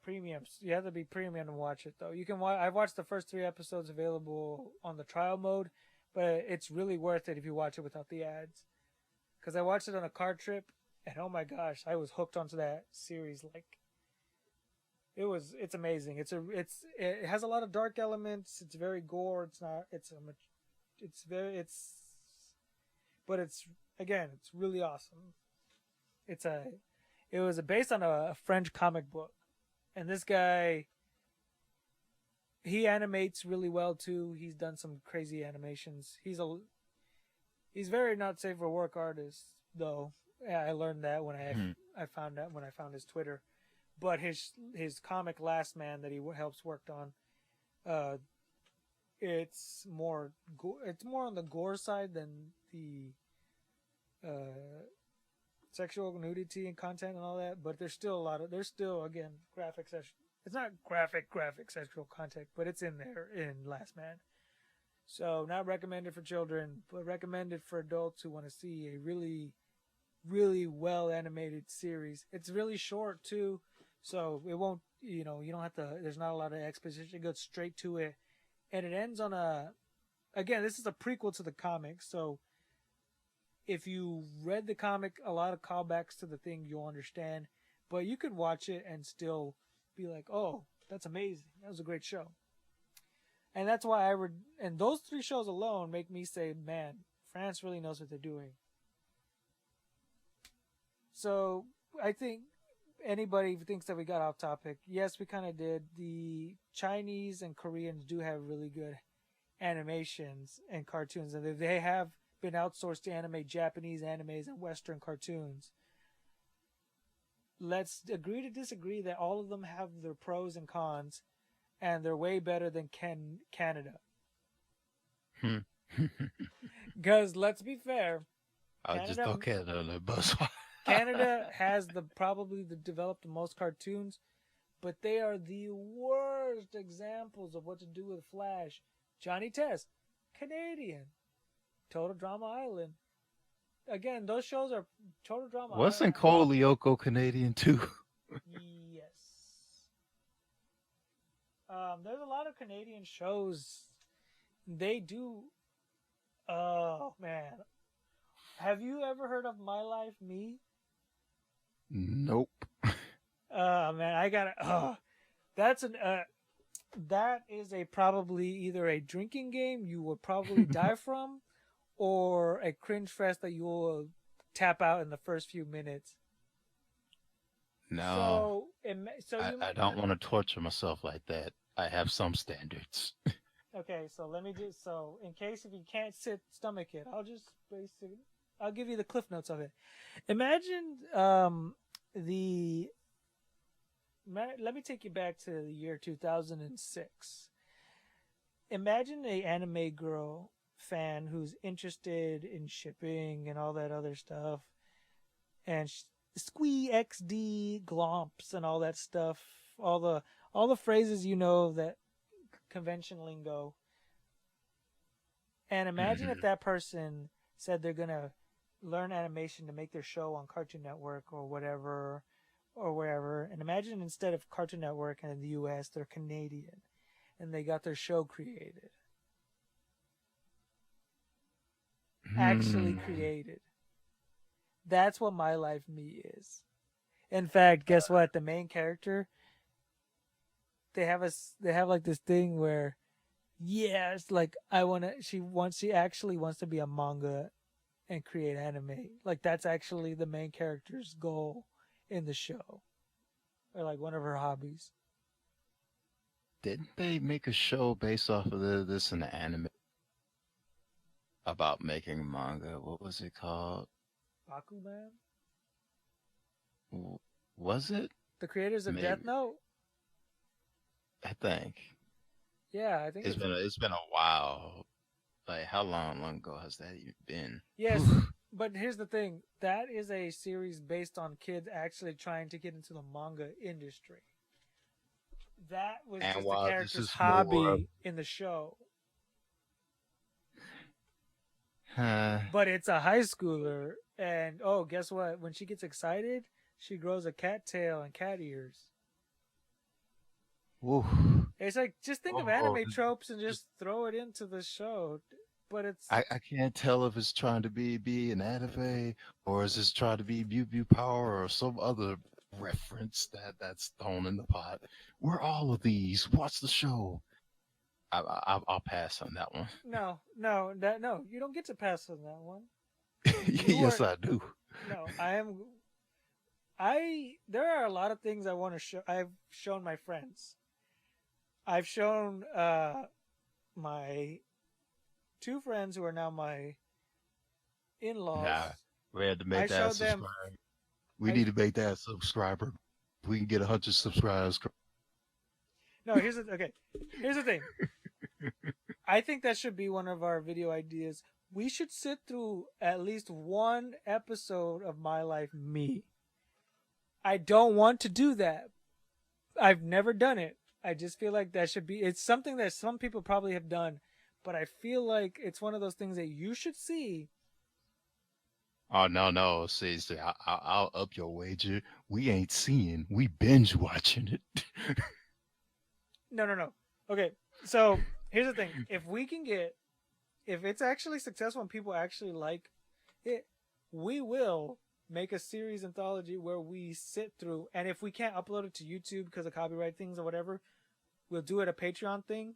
premiums. You have to be premium to watch it though. You can watch. I've watched the first 3 episodes available on the trial mode, but it's really worth it if you watch it without the ads. Because I watched it on a car trip, and oh my gosh, I was hooked onto that series. Like, it's amazing. It has a lot of dark elements. It's very gore. But it's again, it's really awesome. It was based on a French comic book, and this guy, he animates really well too. He's done some crazy animations. He's very not safe for work artist though. Yeah, I learned that when I found out when I found his Twitter. But his comic Last Man that he helps worked on, it's more on the gore side than the sexual nudity and content and all that. But there's still again graphic sexual. It's not graphic sexual content, but it's in there in Last Man. So not recommended for children, but recommended for adults who want to see a really, really well animated series. It's really short too, so it won't, you don't have to, there's not a lot of exposition. It goes straight to it. And it ends on again, this is a prequel to the comic, so if you read the comic, a lot of callbacks to the thing you'll understand, but you could watch it and still be like, oh, that's amazing. That was a great show. And that's why and those 3 shows alone make me say, man, France really knows what they're doing. So I think anybody who thinks that we got off topic, yes, we kind of did. The Chinese and Koreans do have really good animations and cartoons, and they have been outsourced to animate Japanese animes and Western cartoons. Let's agree to disagree that all of them have their pros and cons, and they're way better than Canada. Because let's be fair, I'll just throw Canada on the bus. Canada has probably developed the most cartoons, but they are the worst examples of what to do with Flash. Johnny Test, Canadian. Total Drama Island. Again, those shows are Total Drama Wasn't Cole Lyoko Canadian too? Yes. There's a lot of Canadian shows. They do. Oh man, have you ever heard of My Life Me? Nope. Man, I gotta. That's that is probably either a drinking game you will probably die from, or a cringe fest that you will tap out in the first few minutes. No. I don't want to torture myself like that. I have some standards. Okay, so let me in case if you can't stomach it, I'll give you the cliff notes of it. Imagine let me take you back to the year 2006. Imagine a anime girl fan who's interested in shipping and all that other stuff, and squee XD glomps and all that stuff, all the phrases that convention lingo. And imagine if that person said they're gonna learn animation to make their show on Cartoon Network or whatever or wherever, and imagine instead of Cartoon Network and in the US they're Canadian and they got their show created. Actually created. That's what My Life Me is. In fact, guess what? The main character, they have like this thing where, yeah, it's like she actually wants to be a manga and create anime. Like that's actually the main character's goal in the show, or like one of her hobbies. Didn't they make a show based off of this in the anime about making manga? What was it called? Bakuman? Was it? The creators of Maybe. Death Note? I think. Yeah, I think it's been a while. Like how long ago has that even been? Yes, but here's the thing. That is a series based on kids actually trying to get into the manga industry. That was just the character's hobby in the show. But it's a high schooler And oh, guess what? When she gets excited, she grows a cat tail and cat ears. Ooh. It's like just think of Oh, anime tropes and just just throw it into the show. But it's I can't tell if it's trying to be an anime or is this trying to be Mew Mew Power or some other reference that's thrown in the pot. We're all of these. Watch the show. I'll pass on that one. no. You don't get to pass on that one. You Yes, are I do. no. I am. I there are a lot of things I want to show. I've shown my friends. I've shown my two friends who are now my in-laws. Nah, we had to I make that showed them. subscribe. We I need to make that subscriber. We can get 100 subscribers. no. Here's the thing. I think that should be one of our video ideas. We should sit through at least one episode of My Life Me. I don't want to do that. I've never done it. I just feel like that should be. It's something that some people probably have done, but I feel like it's one of those things that you should see. Oh no! See, I'll up your wager. We ain't seeing. We binge watching it. No. Okay, so here's the thing: if it's actually successful and people actually like it, we will make a series anthology where we sit through. And if we can't upload it to YouTube because of copyright things or whatever, we'll do it a Patreon thing.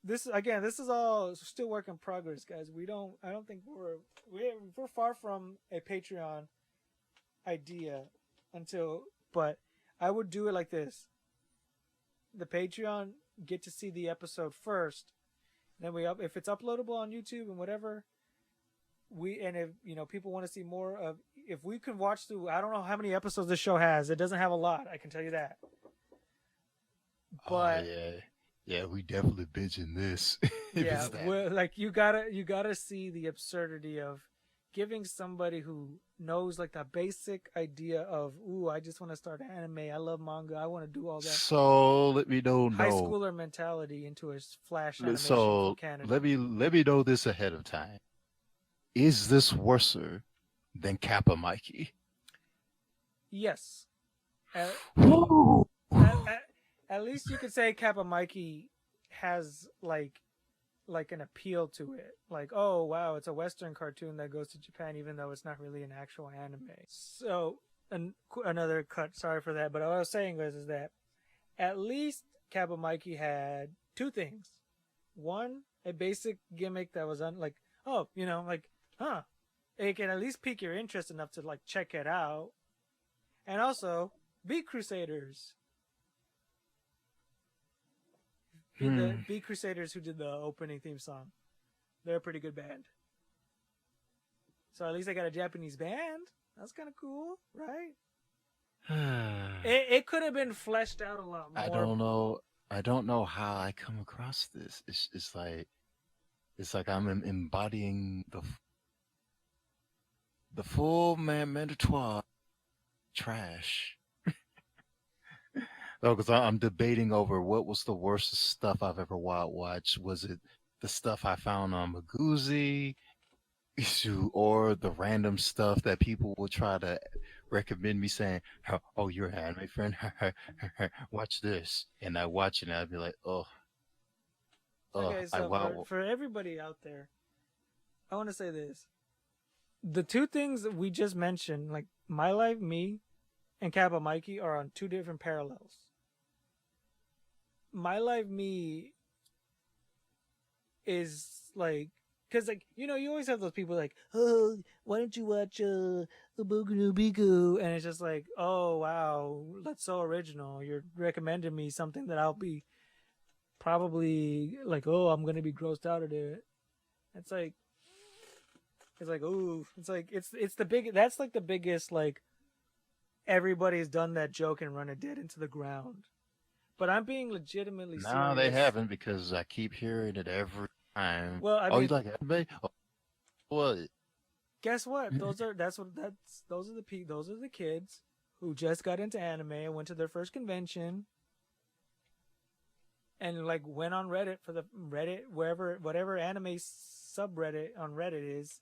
This is all still work in progress, guys. I don't think we're far from a Patreon idea but I would do it like this. The Patreon get to see the episode first, then if it's uploadable on YouTube and whatever, if people want to see more of, if we can watch through, I don't know how many episodes this show has. It doesn't have a lot, I can tell you that. But yeah, we definitely binging this. yeah, like you gotta see the absurdity of giving somebody who knows like the basic idea of, ooh, I just want to start anime, I love manga, I want to do all that. So let me know. High schooler mentality into a flash animation So from Canada. let me know this ahead of time. Is this worse than Kappa Mikey? Yes. At least you could say Kappa Mikey has like an appeal to it. Like, oh wow, it's a Western cartoon that goes to Japan, even though it's not really an actual anime. So another cut. Sorry for that, but what I was saying is that at least Kappa Mikey had two things. One, a basic gimmick that was it can at least pique your interest enough to like check it out, and also Beat Crusaders. The Beat Crusaders who did the opening theme song. They're a pretty good band. So at least they got a Japanese band. That's kind of cool, right? It could have been fleshed out a lot more. I don't know how I come across this. It's like I'm embodying the full mandatory trash. No, because I'm debating over what was the worst stuff I've ever watched. Was it the stuff I found on Magoozy, or the random stuff that people will try to recommend me saying, "Oh, you're an anime friend. Watch this," and I watch it and I'd be like, "Oh, Okay, so for everybody out there, I want to say this: the two things that we just mentioned, like My Life Me and Kappa Mikey, are on two different parallels. My Life Me is like, because like, you always have those people like, oh, why don't you watch Boku no Pico? And it's just like, oh wow, that's so original. You're recommending me something that I'll be probably like, oh, I'm gonna be grossed out at it. It's like, ooh, it's the big. That's like the biggest, like, everybody's done that joke and run it dead into the ground. But I'm being legitimately serious. No, they haven't, because I keep hearing it every time. Well, I mean, you like anime? Oh, what? Guess what? Those are the kids who just got into anime and went to their first convention and like went on Reddit for the whatever anime subreddit on Reddit is,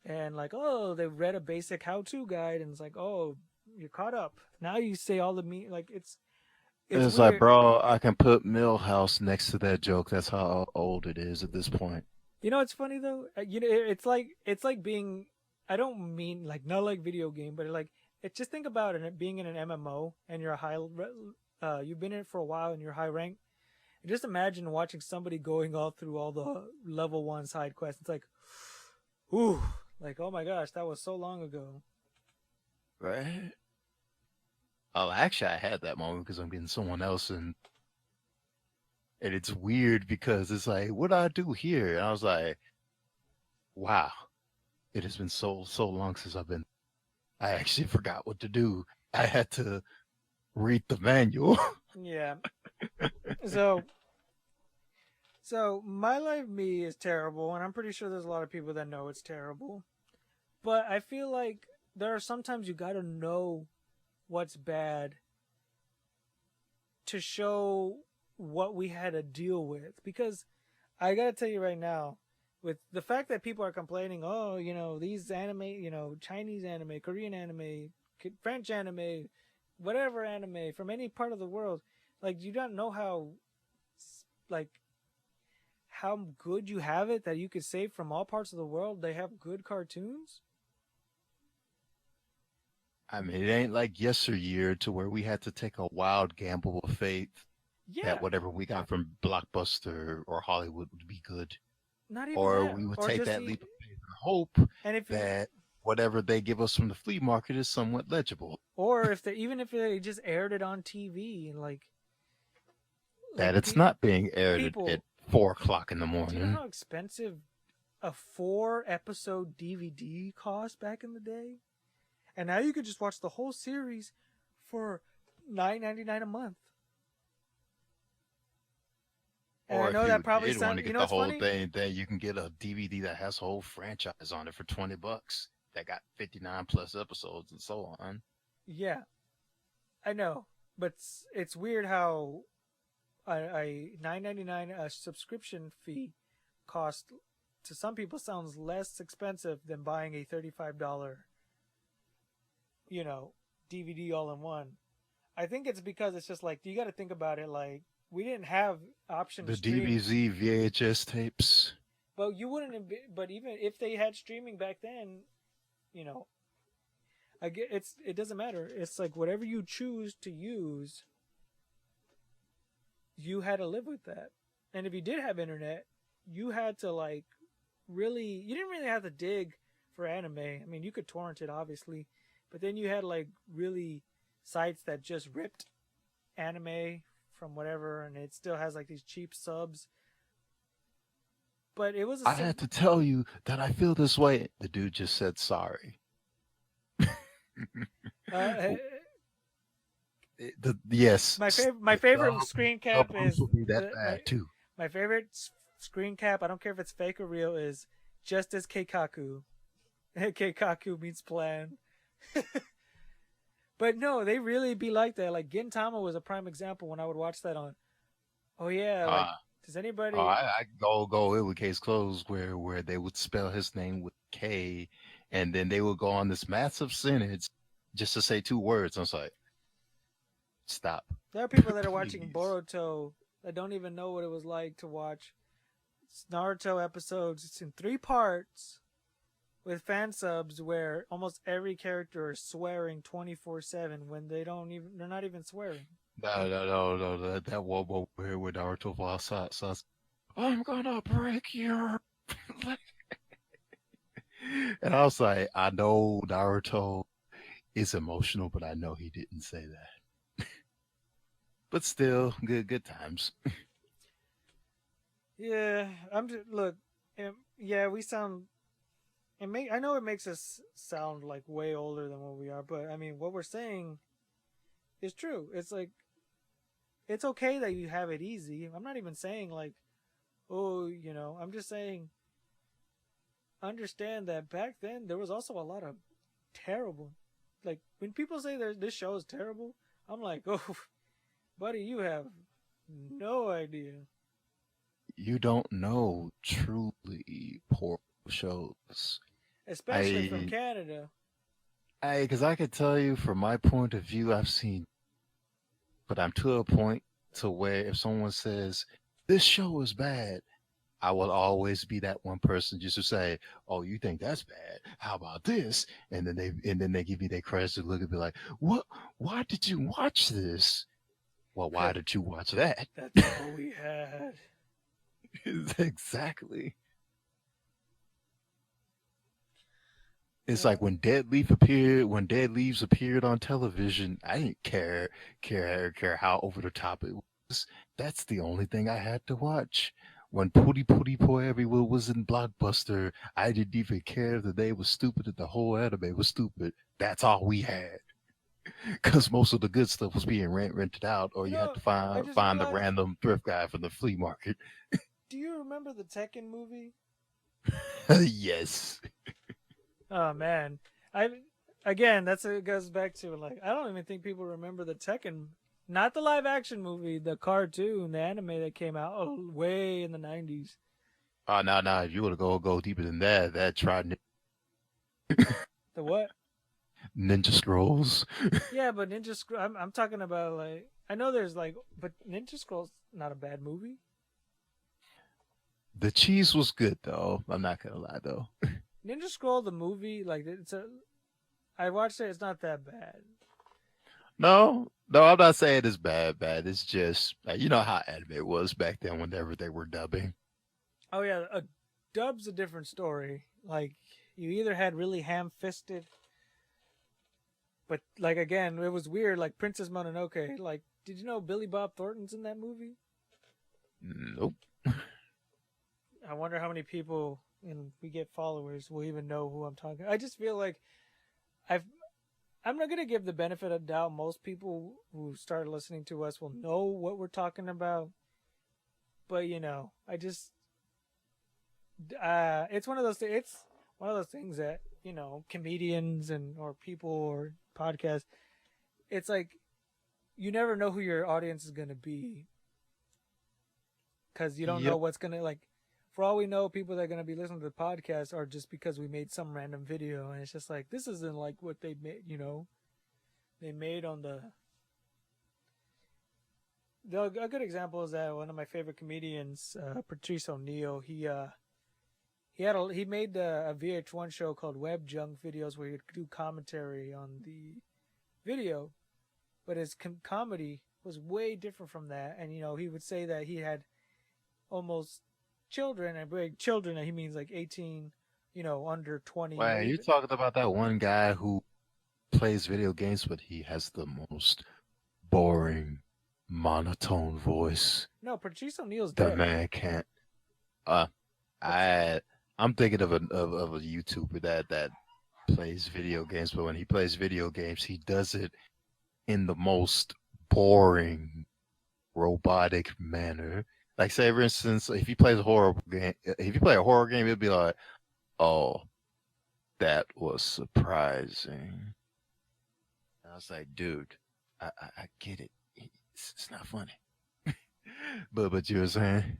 and like, oh, they read a basic how-to guide, and it's like, oh, you're caught up. Now you say all the like it's It's like, weird. bro, I can put Millhouse next to that joke. That's how old it is at this point. You know, it's funny though. It's like being. I don't mean like not like video game, but like it. Just think about it being in an MMO and you're a high. You've been in it for a while and you're high rank. And just imagine watching somebody going all through all the level 1 side quests. It's like, ooh, like oh my gosh, that was so long ago. Right? Oh, actually, I had that moment because I'm getting someone else, and it's weird because it's like, what do I do here? And I was like, wow, it has been so long since I've been. I actually forgot what to do. I had to read the manual. Yeah. So My Life Me is terrible, and I'm pretty sure there's a lot of people that know it's terrible. But I feel like there are sometimes you gotta know what's bad to show what we had to deal with. Because I gotta tell you right now, with the fact that people are complaining, oh, these anime, Chinese anime, Korean anime, French anime, whatever anime from any part of the world, like you don't know like how good you have it that you could say from all parts of the world they have good cartoons. I mean, it ain't like yesteryear to where we had to take a wild gamble of faith Yeah, that whatever we got from Blockbuster or Hollywood would be good. not even Or that, we would or take just that the leap of faith and hope and if you, that whatever they give us from the flea market is somewhat legible. or if they even if they just aired it on TV and That it's not being aired at people, 4 o'clock in the do you know morning. how expensive a 4 episode DVD cost back in the day? And now you could just watch the whole series for $9.99 a month. And Or I if know you that probably did want sounds, to get the what's whole funny? thing, then you can get a DVD that has a whole franchise on it for $20 that got 59 plus episodes and so on. Yeah, I know, but it's weird how a $9.99 subscription fee cost to some people sounds less expensive than buying a $35, DVD all in one. I think it's because it's just like you got to think about it. Like we didn't have option to The stream, DBZ VHS tapes. but you wouldn't. But even if they had streaming back then, you know, I get it doesn't matter. It's like whatever you choose to use, you had to live with that. And if you did have internet, you had to you didn't really have to dig for anime. I mean, you could torrent it obviously, but then you had really sites that just ripped anime from whatever, and it still has these cheap subs. But it was I had to tell you that I feel this way. The dude just said sorry. Yes. my favorite screen cap is will be that bad too. my favorite screen cap. I don't care if it's fake or real. Is just as Keikaku. Keikaku means plan. But no, they really be like that. Like Gintama was a prime example when I would watch that on. Oh yeah, does anybody? I go in with Case Closed where they would spell his name with K, and then they would go on this massive sentence just to say 2 words. I was like, stop. There are people that are watching Boruto that don't even know what it was like to watch Naruto episodes. It's in 3 parts with fan subs where almost every character is swearing 24/7 when they're not even swearing. No. That one where Naruto falls out. I'm gonna break your. And I was like, I know Naruto is emotional, but I know he didn't say that. But still, good times. Yeah, I'm just look. Yeah, we sound. I know it makes us sound like way older than what we are, but I mean, what we're saying is true. It's like it's okay that you have it easy. I'm not even saying oh, I'm just saying understand that back then there was also a lot of terrible. Like when people say this show is terrible, I'm like, oh, buddy, you have no idea. You don't know truly poor shows especially from I, Canada. because I could tell you from my point of view, I've seen, but I'm to a point to where if someone says this show is bad, I will always be that one person just to say, "Oh, you think that's bad? How about this?" And then they give me their credits and look at me like, "What? Why did you watch this?" Well, why Cause did you watch that? that's all we had. Exactly. It's Uh, like when Dead Leaf appeared. When Dead Leaves appeared on television, I didn't care how over the top it was. That's the only thing I had to watch. When Pootie Pootie Poor Everywhere was in Blockbuster, I didn't even care that they was stupid and the whole anime was stupid. That's all we had. Because most of the good stuff was being rented out, or you you had know, to I find just find the realized. random thrift guy from the flea market. Do you remember the Tekken movie? Yes. Oh man, I again that's it goes back to like I don't even think people remember the Tekken, not the live action movie, the cartoon, the anime that came out way in the 90s. Oh, now, if you want to go deeper than that, The what? Ninja Scrolls. Yeah, but Ninja Scroll. I'm talking about like I know there's like, but Ninja Scroll's not a bad movie. The cheese was good though. I'm not gonna lie though. Ninja Scroll the movie like it's a. I watched it. It's not that bad. No, I'm not saying it's bad. It's just you know how anime was back then whenever they were dubbing. Oh yeah, a dub's a different story. Like you either had really ham-fisted, but like again, it was weird. Like Princess Mononoke. Like, did you know Billy Bob Thornton's in that movie? Nope. I wonder how many people, and we get followers, will even know who I'm talking. I just feel like I've. I'm not gonna give the benefit of doubt. Most people who start listening to us will know what we're talking about, but I just it's one of those. It's one of those things that comedians and or people or podcasts. It's like you never know who your audience is gonna be because you don't know Yep. what's gonna like. For all we know, people that are gonna be listening to the podcast are just because we made some random video, and it's just like this isn't like what they made. They made on a good example is that one of my favorite comedians, Patrice O'Neill, he made a VH1 show called Web Junk Videos where he'd do commentary on the video, but his comedy was way different from that. And he would say that he had almost children, and by children he means like 18, under 20 or Wait, you're even talking about that one guy who plays video games, but he has the most boring, monotone voice. no. Patrice O'Neill's The dead. man can't. Uh, I I'm thinking of a YouTuber that plays video games, but when he plays video games, he does it in the most boring, robotic manner. Like, say, for instance, if he plays a horror game, if you play a horror game, it'd be like, "Oh, that was surprising." And I was like, "Dude, I get it. It's not funny." But you were saying,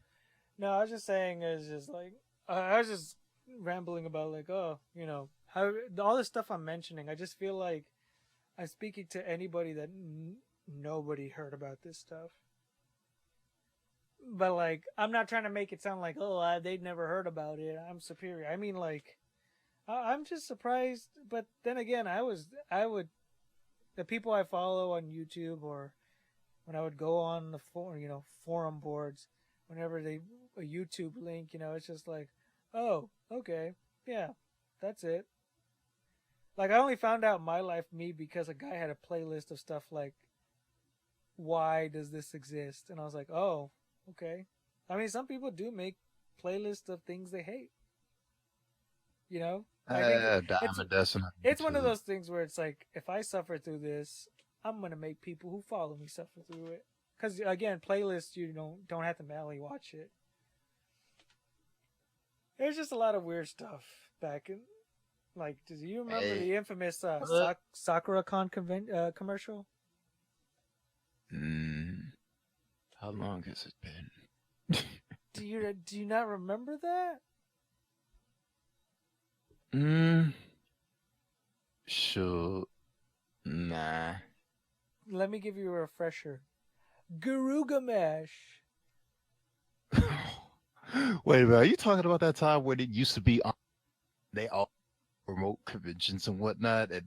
No, I was just saying it's just like I was just rambling about like how all this stuff I'm mentioning. I just feel like I'm speaking to anybody that nobody heard about this stuff. But like I'm not trying to make it sound like they'd never heard about it. I'm superior. I mean like I'm just surprised. But then again, I would the people I follow on YouTube or when I would go on the forum boards, whenever they a YouTube link, it's just like, oh, okay, yeah, that's it. Like I only found out My Life Me because a guy had a playlist of stuff like, why does this exist? And I was like, oh, okay. I mean, some people do make playlists of things they hate. I think it's Diamond Dust on it's one of YouTube. those things where it's like, if I suffer through this, I'm gonna make people who follow me suffer through it. Because again, playlists you don't have to manually watch it. There's just a lot of weird stuff back in. Like, do you remember Hey, the infamous uh, Sakura-Con commercial? mm, how long has it been? Do you not remember that? Mm, sure. Nah. Let me give you a refresher. Garugamesh. Wait a minute. Are you talking about that time when it used to be on, they all remote conventions and whatnot, and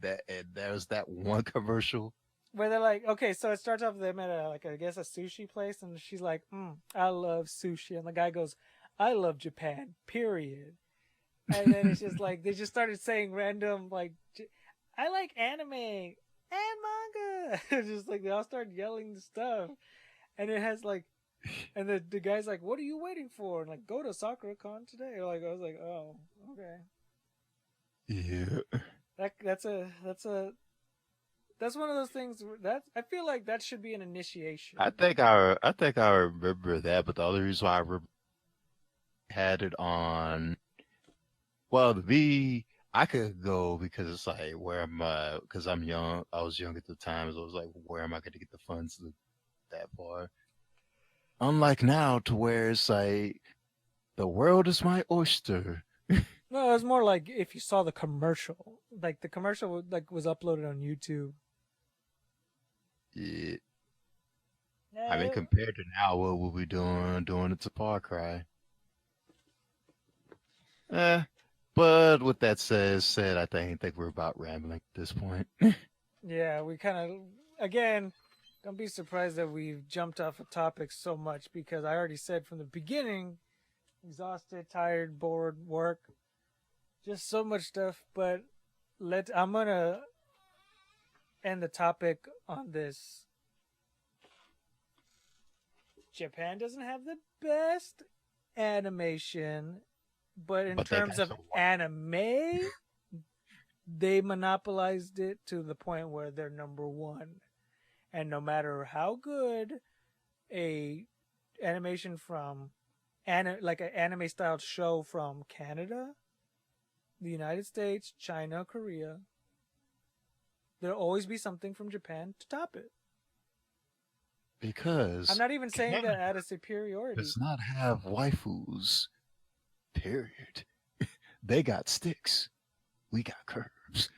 there's that one commercial? Where they're like, okay, so it starts off with them at I guess a sushi place, and she's like, I love sushi, and the guy goes, I love Japan, period. And then it's just like they just started saying random like, I like anime and manga. Just like they all start yelling the stuff, and it has like, and the guy's like, what are you waiting for? And like, go to Sakura-Con today. Like I was like, oh, okay. Yeah. That's one of those things that I feel like that should be an initiation. I think I remember that, but the other reason why I had it on, well, to me, I could go because it's like, where am I? Because I'm young. I was young at the time, so I was like, where am I going to get the funds that far? Unlike now, to where it's like, the world is my oyster. No, it was more like if you saw the commercial, like the commercial like was uploaded on YouTube. Yeah. Yeah, I mean, compared to now, what we'll be doing it to Far Cry. Eh, but with that said, I think we're about rambling at this point. yeah, we kind of again. Don't be surprised that we've jumped off a topic so much because I already said from the beginning, exhausted, tired, bored, work, just so much stuff. But I'm gonna end the topic on this. Japan doesn't have the best animation, but in But they terms got of some anime, they monopolized it to the point where they're number one. And no matter how good a animation from like an anime styled show from Canada, the United States, China, Korea, there'll always be something from Japan to top it. because I'm not even saying that Canada out of superiority. does not have waifus. Period. They got sticks. We got curves.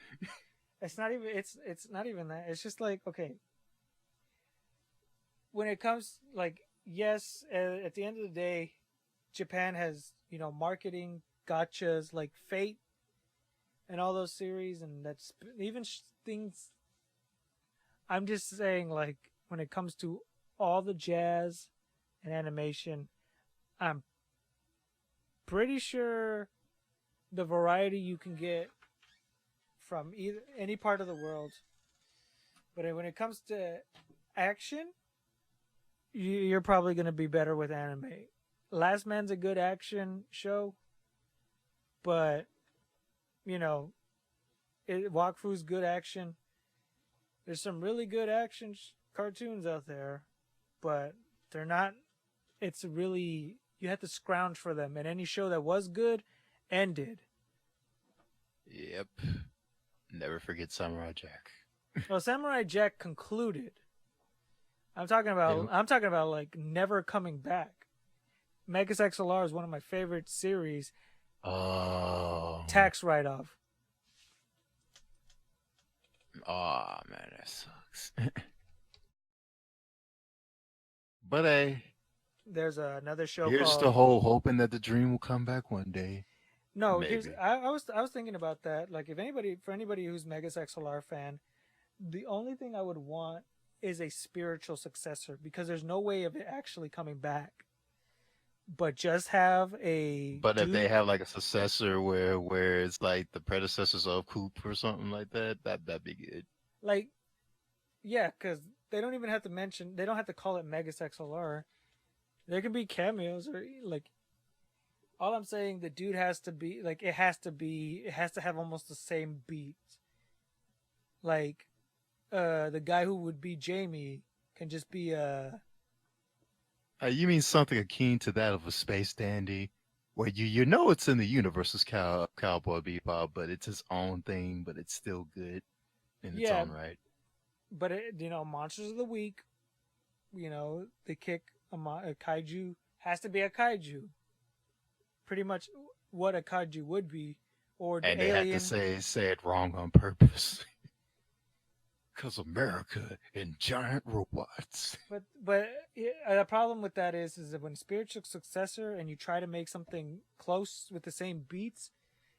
It's not even it's not even that. It's just like, okay, when it comes like, yes, at the end of the day, Japan has, marketing gotchas like Fate and all those series, and that's even things. I'm just saying, like, when it comes to all the jazz and animation, I'm pretty sure the variety you can get from any part of the world. But when it comes to action, you're probably going to be better with anime. Last Man's a good action show, but Wakfu's good action. There's some really good action cartoons out there, but they're not. It's really, you have to scrounge for them, and any show that was good ended. Yep. Never forget Samurai Jack. Well, Samurai Jack concluded. I'm talking about like never coming back. Megas XLR is one of my favorite series. Oh. Tax write-off. Oh man, that sucks. But hey, There's another show here's called. the whole hoping that the dream will come back one day. No, Maybe. I was thinking about that. Like, for anybody who's Megas XLR fan, the only thing I would want is a spiritual successor because there's no way of it actually coming back. But just have a. But if they have like a successor where it's like the predecessors of Coop or something like that'd be good. Like, yeah, because they don't even have to mention. They don't have to call it Megas XLR. There can be cameos or like. All I'm saying, the dude has to be like, it has to have almost the same beat. Like, the guy who would be Jamie can just be You mean something akin to that of a space dandy, where you know it's in the universe as Cowboy Bebop, but it's his own thing, but it's still good in its own right. But Monsters of the Week, they kick a kaiju, has to be a kaiju. Pretty much what a kaiju would be or the And they had to Alien. say it wrong on purpose. Because America and giant robots. But the problem with that is that when spiritual successor and you try to make something close with the same beats,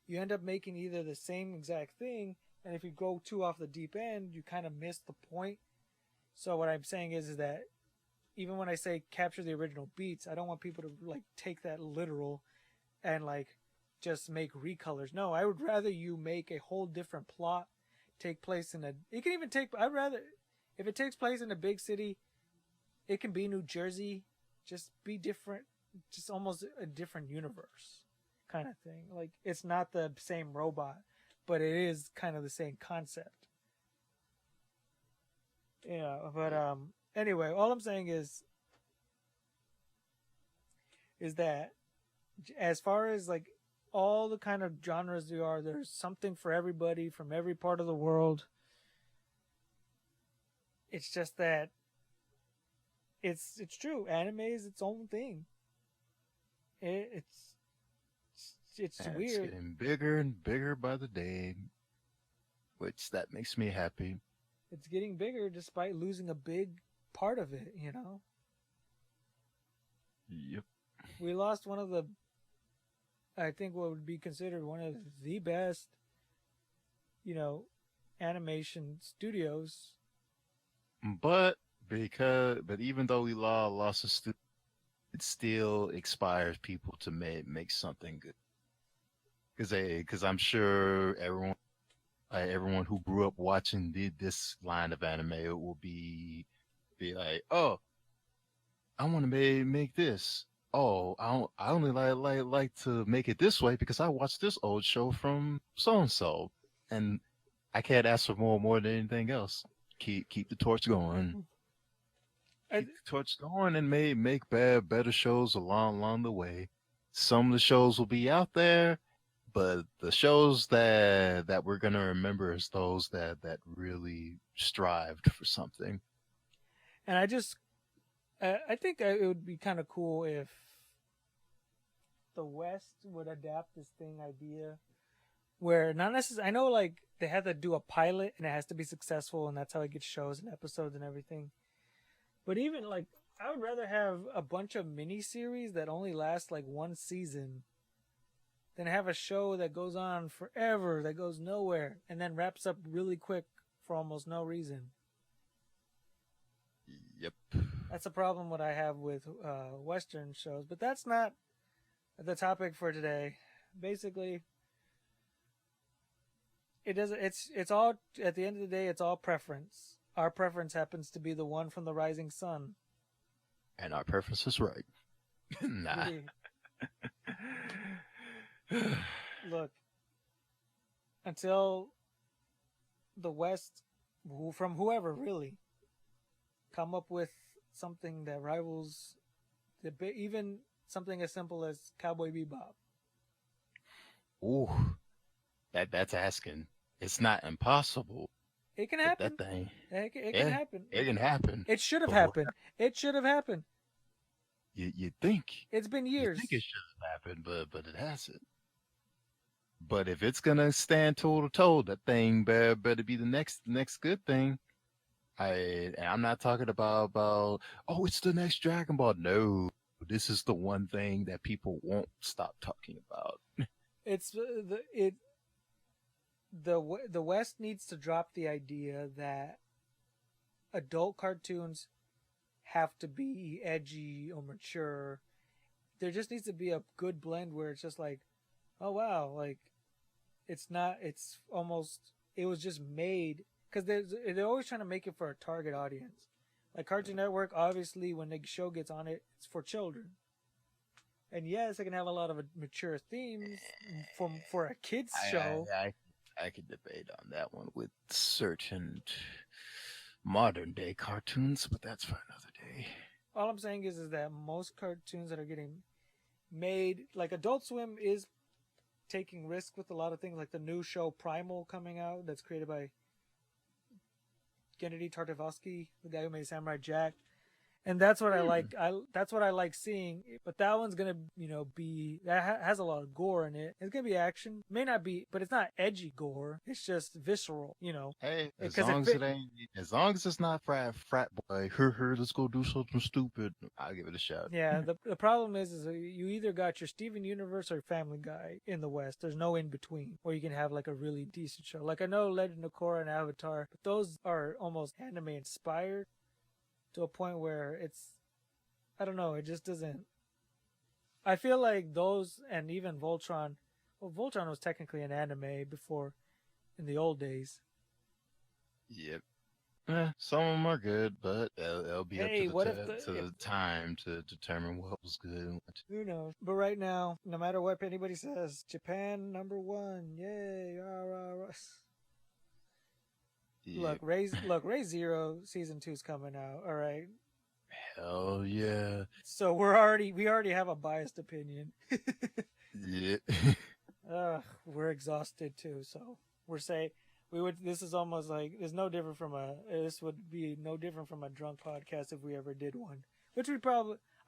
you end up making either the same exact thing, and if you go too off the deep end, you kind of miss the point. So what I'm saying is that even when I say capture the original beats, I don't want people to like take that literal and like just make recolors. No, I would rather you make a whole different plot take place in a. It can even take. I'd rather if it takes place in a big city, it can be New Jersey. Just be different. Just almost a different universe, kind of thing. Like it's not the same robot, but it is kind of the same concept. Yeah, but anyway, all I'm saying is that as far as like all the kind of genres there are, there's something for everybody from every part of the world. It's just that it's true. Anime is its own thing. It's And it's weird. getting bigger and bigger by the day, which that makes me happy. It's getting bigger despite losing a big part of it. Yep. We lost one of the, I think what would be considered one of the best, animation studios. But even though we lost a student, it still inspires people to make something good. Because I'm sure everyone who grew up watching this line of anime will be like, oh, I want to make this. Oh, I only like to make it this way because I watched this old show from so and so, and I can't ask for more than anything else. Keep the torch going. Keep the torch going and make better shows along the way. Some of the shows will be out there, but the shows that we're gonna remember is those that really strived for something. And I think it would be kind of cool if the West would adapt this thing idea where not necessarily, I know like they had to do a pilot and it has to be successful and that's how it gets shows and episodes and everything. But even like, I would rather have a bunch of mini series that only last like one season than have a show that goes on forever, that goes nowhere, and then wraps up really quick for almost no reason. Yep. That's a problem what I have with Western shows, but that's not the topic for today. Basically, it doesn't. It's all at the end of the day. It's all preference. Our preference happens to be the one from the rising sun. And our preference is right. Nah. Look, until the West, from whoever really, come up with something that rivals even something as simple as Cowboy Bebop. Ooh, that's asking. It's not impossible. It can happen. That thing. It can happen. It can happen. It should have happened. It should have happened. You think it's been years. You think it should have happened, but it hasn't. But if it's gonna stand toe to toe, that thing better be the next good thing. I'm not talking about oh, it's the next Dragon Ball. No, this is the one thing that people won't stop talking about. It's the West needs to drop the idea that adult cartoons have to be edgy or mature. There just needs to be a good blend where it's just like, oh wow, like it's not. It's almost. It was just made because they're always trying to make it for a target audience. Like Cartoon Network, obviously, when the show gets on it, it's for children. And yes, it can have a lot of mature themes for a kids show. I could debate on that one with certain modern day cartoons, but that's for another day. All I'm saying is that most cartoons that are getting made, like Adult Swim, is taking risk with a lot of things, like the new show Primal coming out that's created by Gennady Tartakovsky, the guy who made Samurai Jack. and that's what I like. That's what I like seeing. But that one's gonna, be that has a lot of gore in it. It's gonna be action. May not be, but it's not edgy gore. It's just visceral. Hey, as Because long as long as it's not frat boy, let's go do something stupid. I'll give it a shot. Yeah, the problem is you either got your Steven Universe or Family Guy in the West. There's no in between where you can have like a really decent show. Like I know Legend of Korra and Avatar, but those are almost anime inspired to a point where I don't know, it just doesn't. I feel like those and even Voltron. Well, Voltron was technically an anime before, in the old days. Yep. Some of them are good, but it'll be Hey, up what to if the time to determine what was good and what. Who knows? But right now, no matter what anybody says, Japan #1, yay! Rah, rah, rah. Yep. Look, Ray Zero season 2's coming out. All right. Hell yeah. So we already have a biased opinion. Yeah. We're exhausted too. So we're saying this is almost like this would be no different from a drunk podcast if we ever did one, which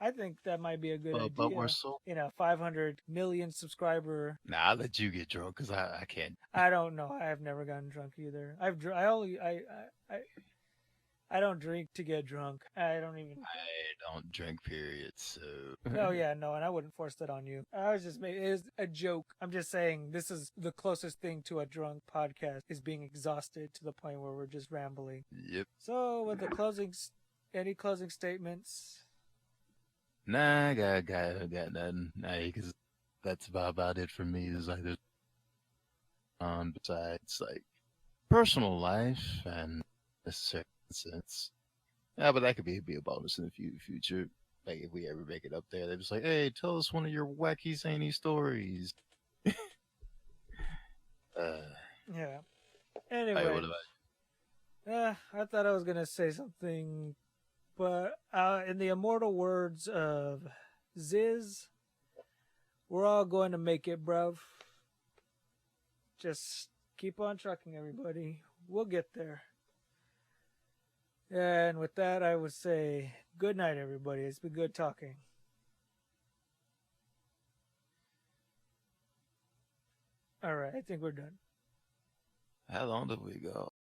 I think that might be a good idea. But we're so. 500 million subscriber. Nah, I'll let you get drunk because I can't. I don't know. I have never gotten drunk either. I don't drink to get drunk. I don't drink, period. So. Oh yeah, no, and I wouldn't force that on you. It was a joke. I'm just saying this is the closest thing to a drunk podcast is being exhausted to the point where we're just rambling. Yep. So with any closing statements? Nah, I got nothing. Nah, because that's about it for me. Is like besides like personal life and necessary sense. Yeah, but that could be a bonus in the future. Like if we ever make it up there, they're just like, "Hey, tell us one of your wacky zany stories." Yeah. Anyway, what about I thought I was gonna say something, but in the immortal words of Ziz, we're all going to make it, bruv. Just keep on trucking, everybody. We'll get there. And with that, I would say good night, everybody. It's been good talking. All right, I think we're done. How long did we go?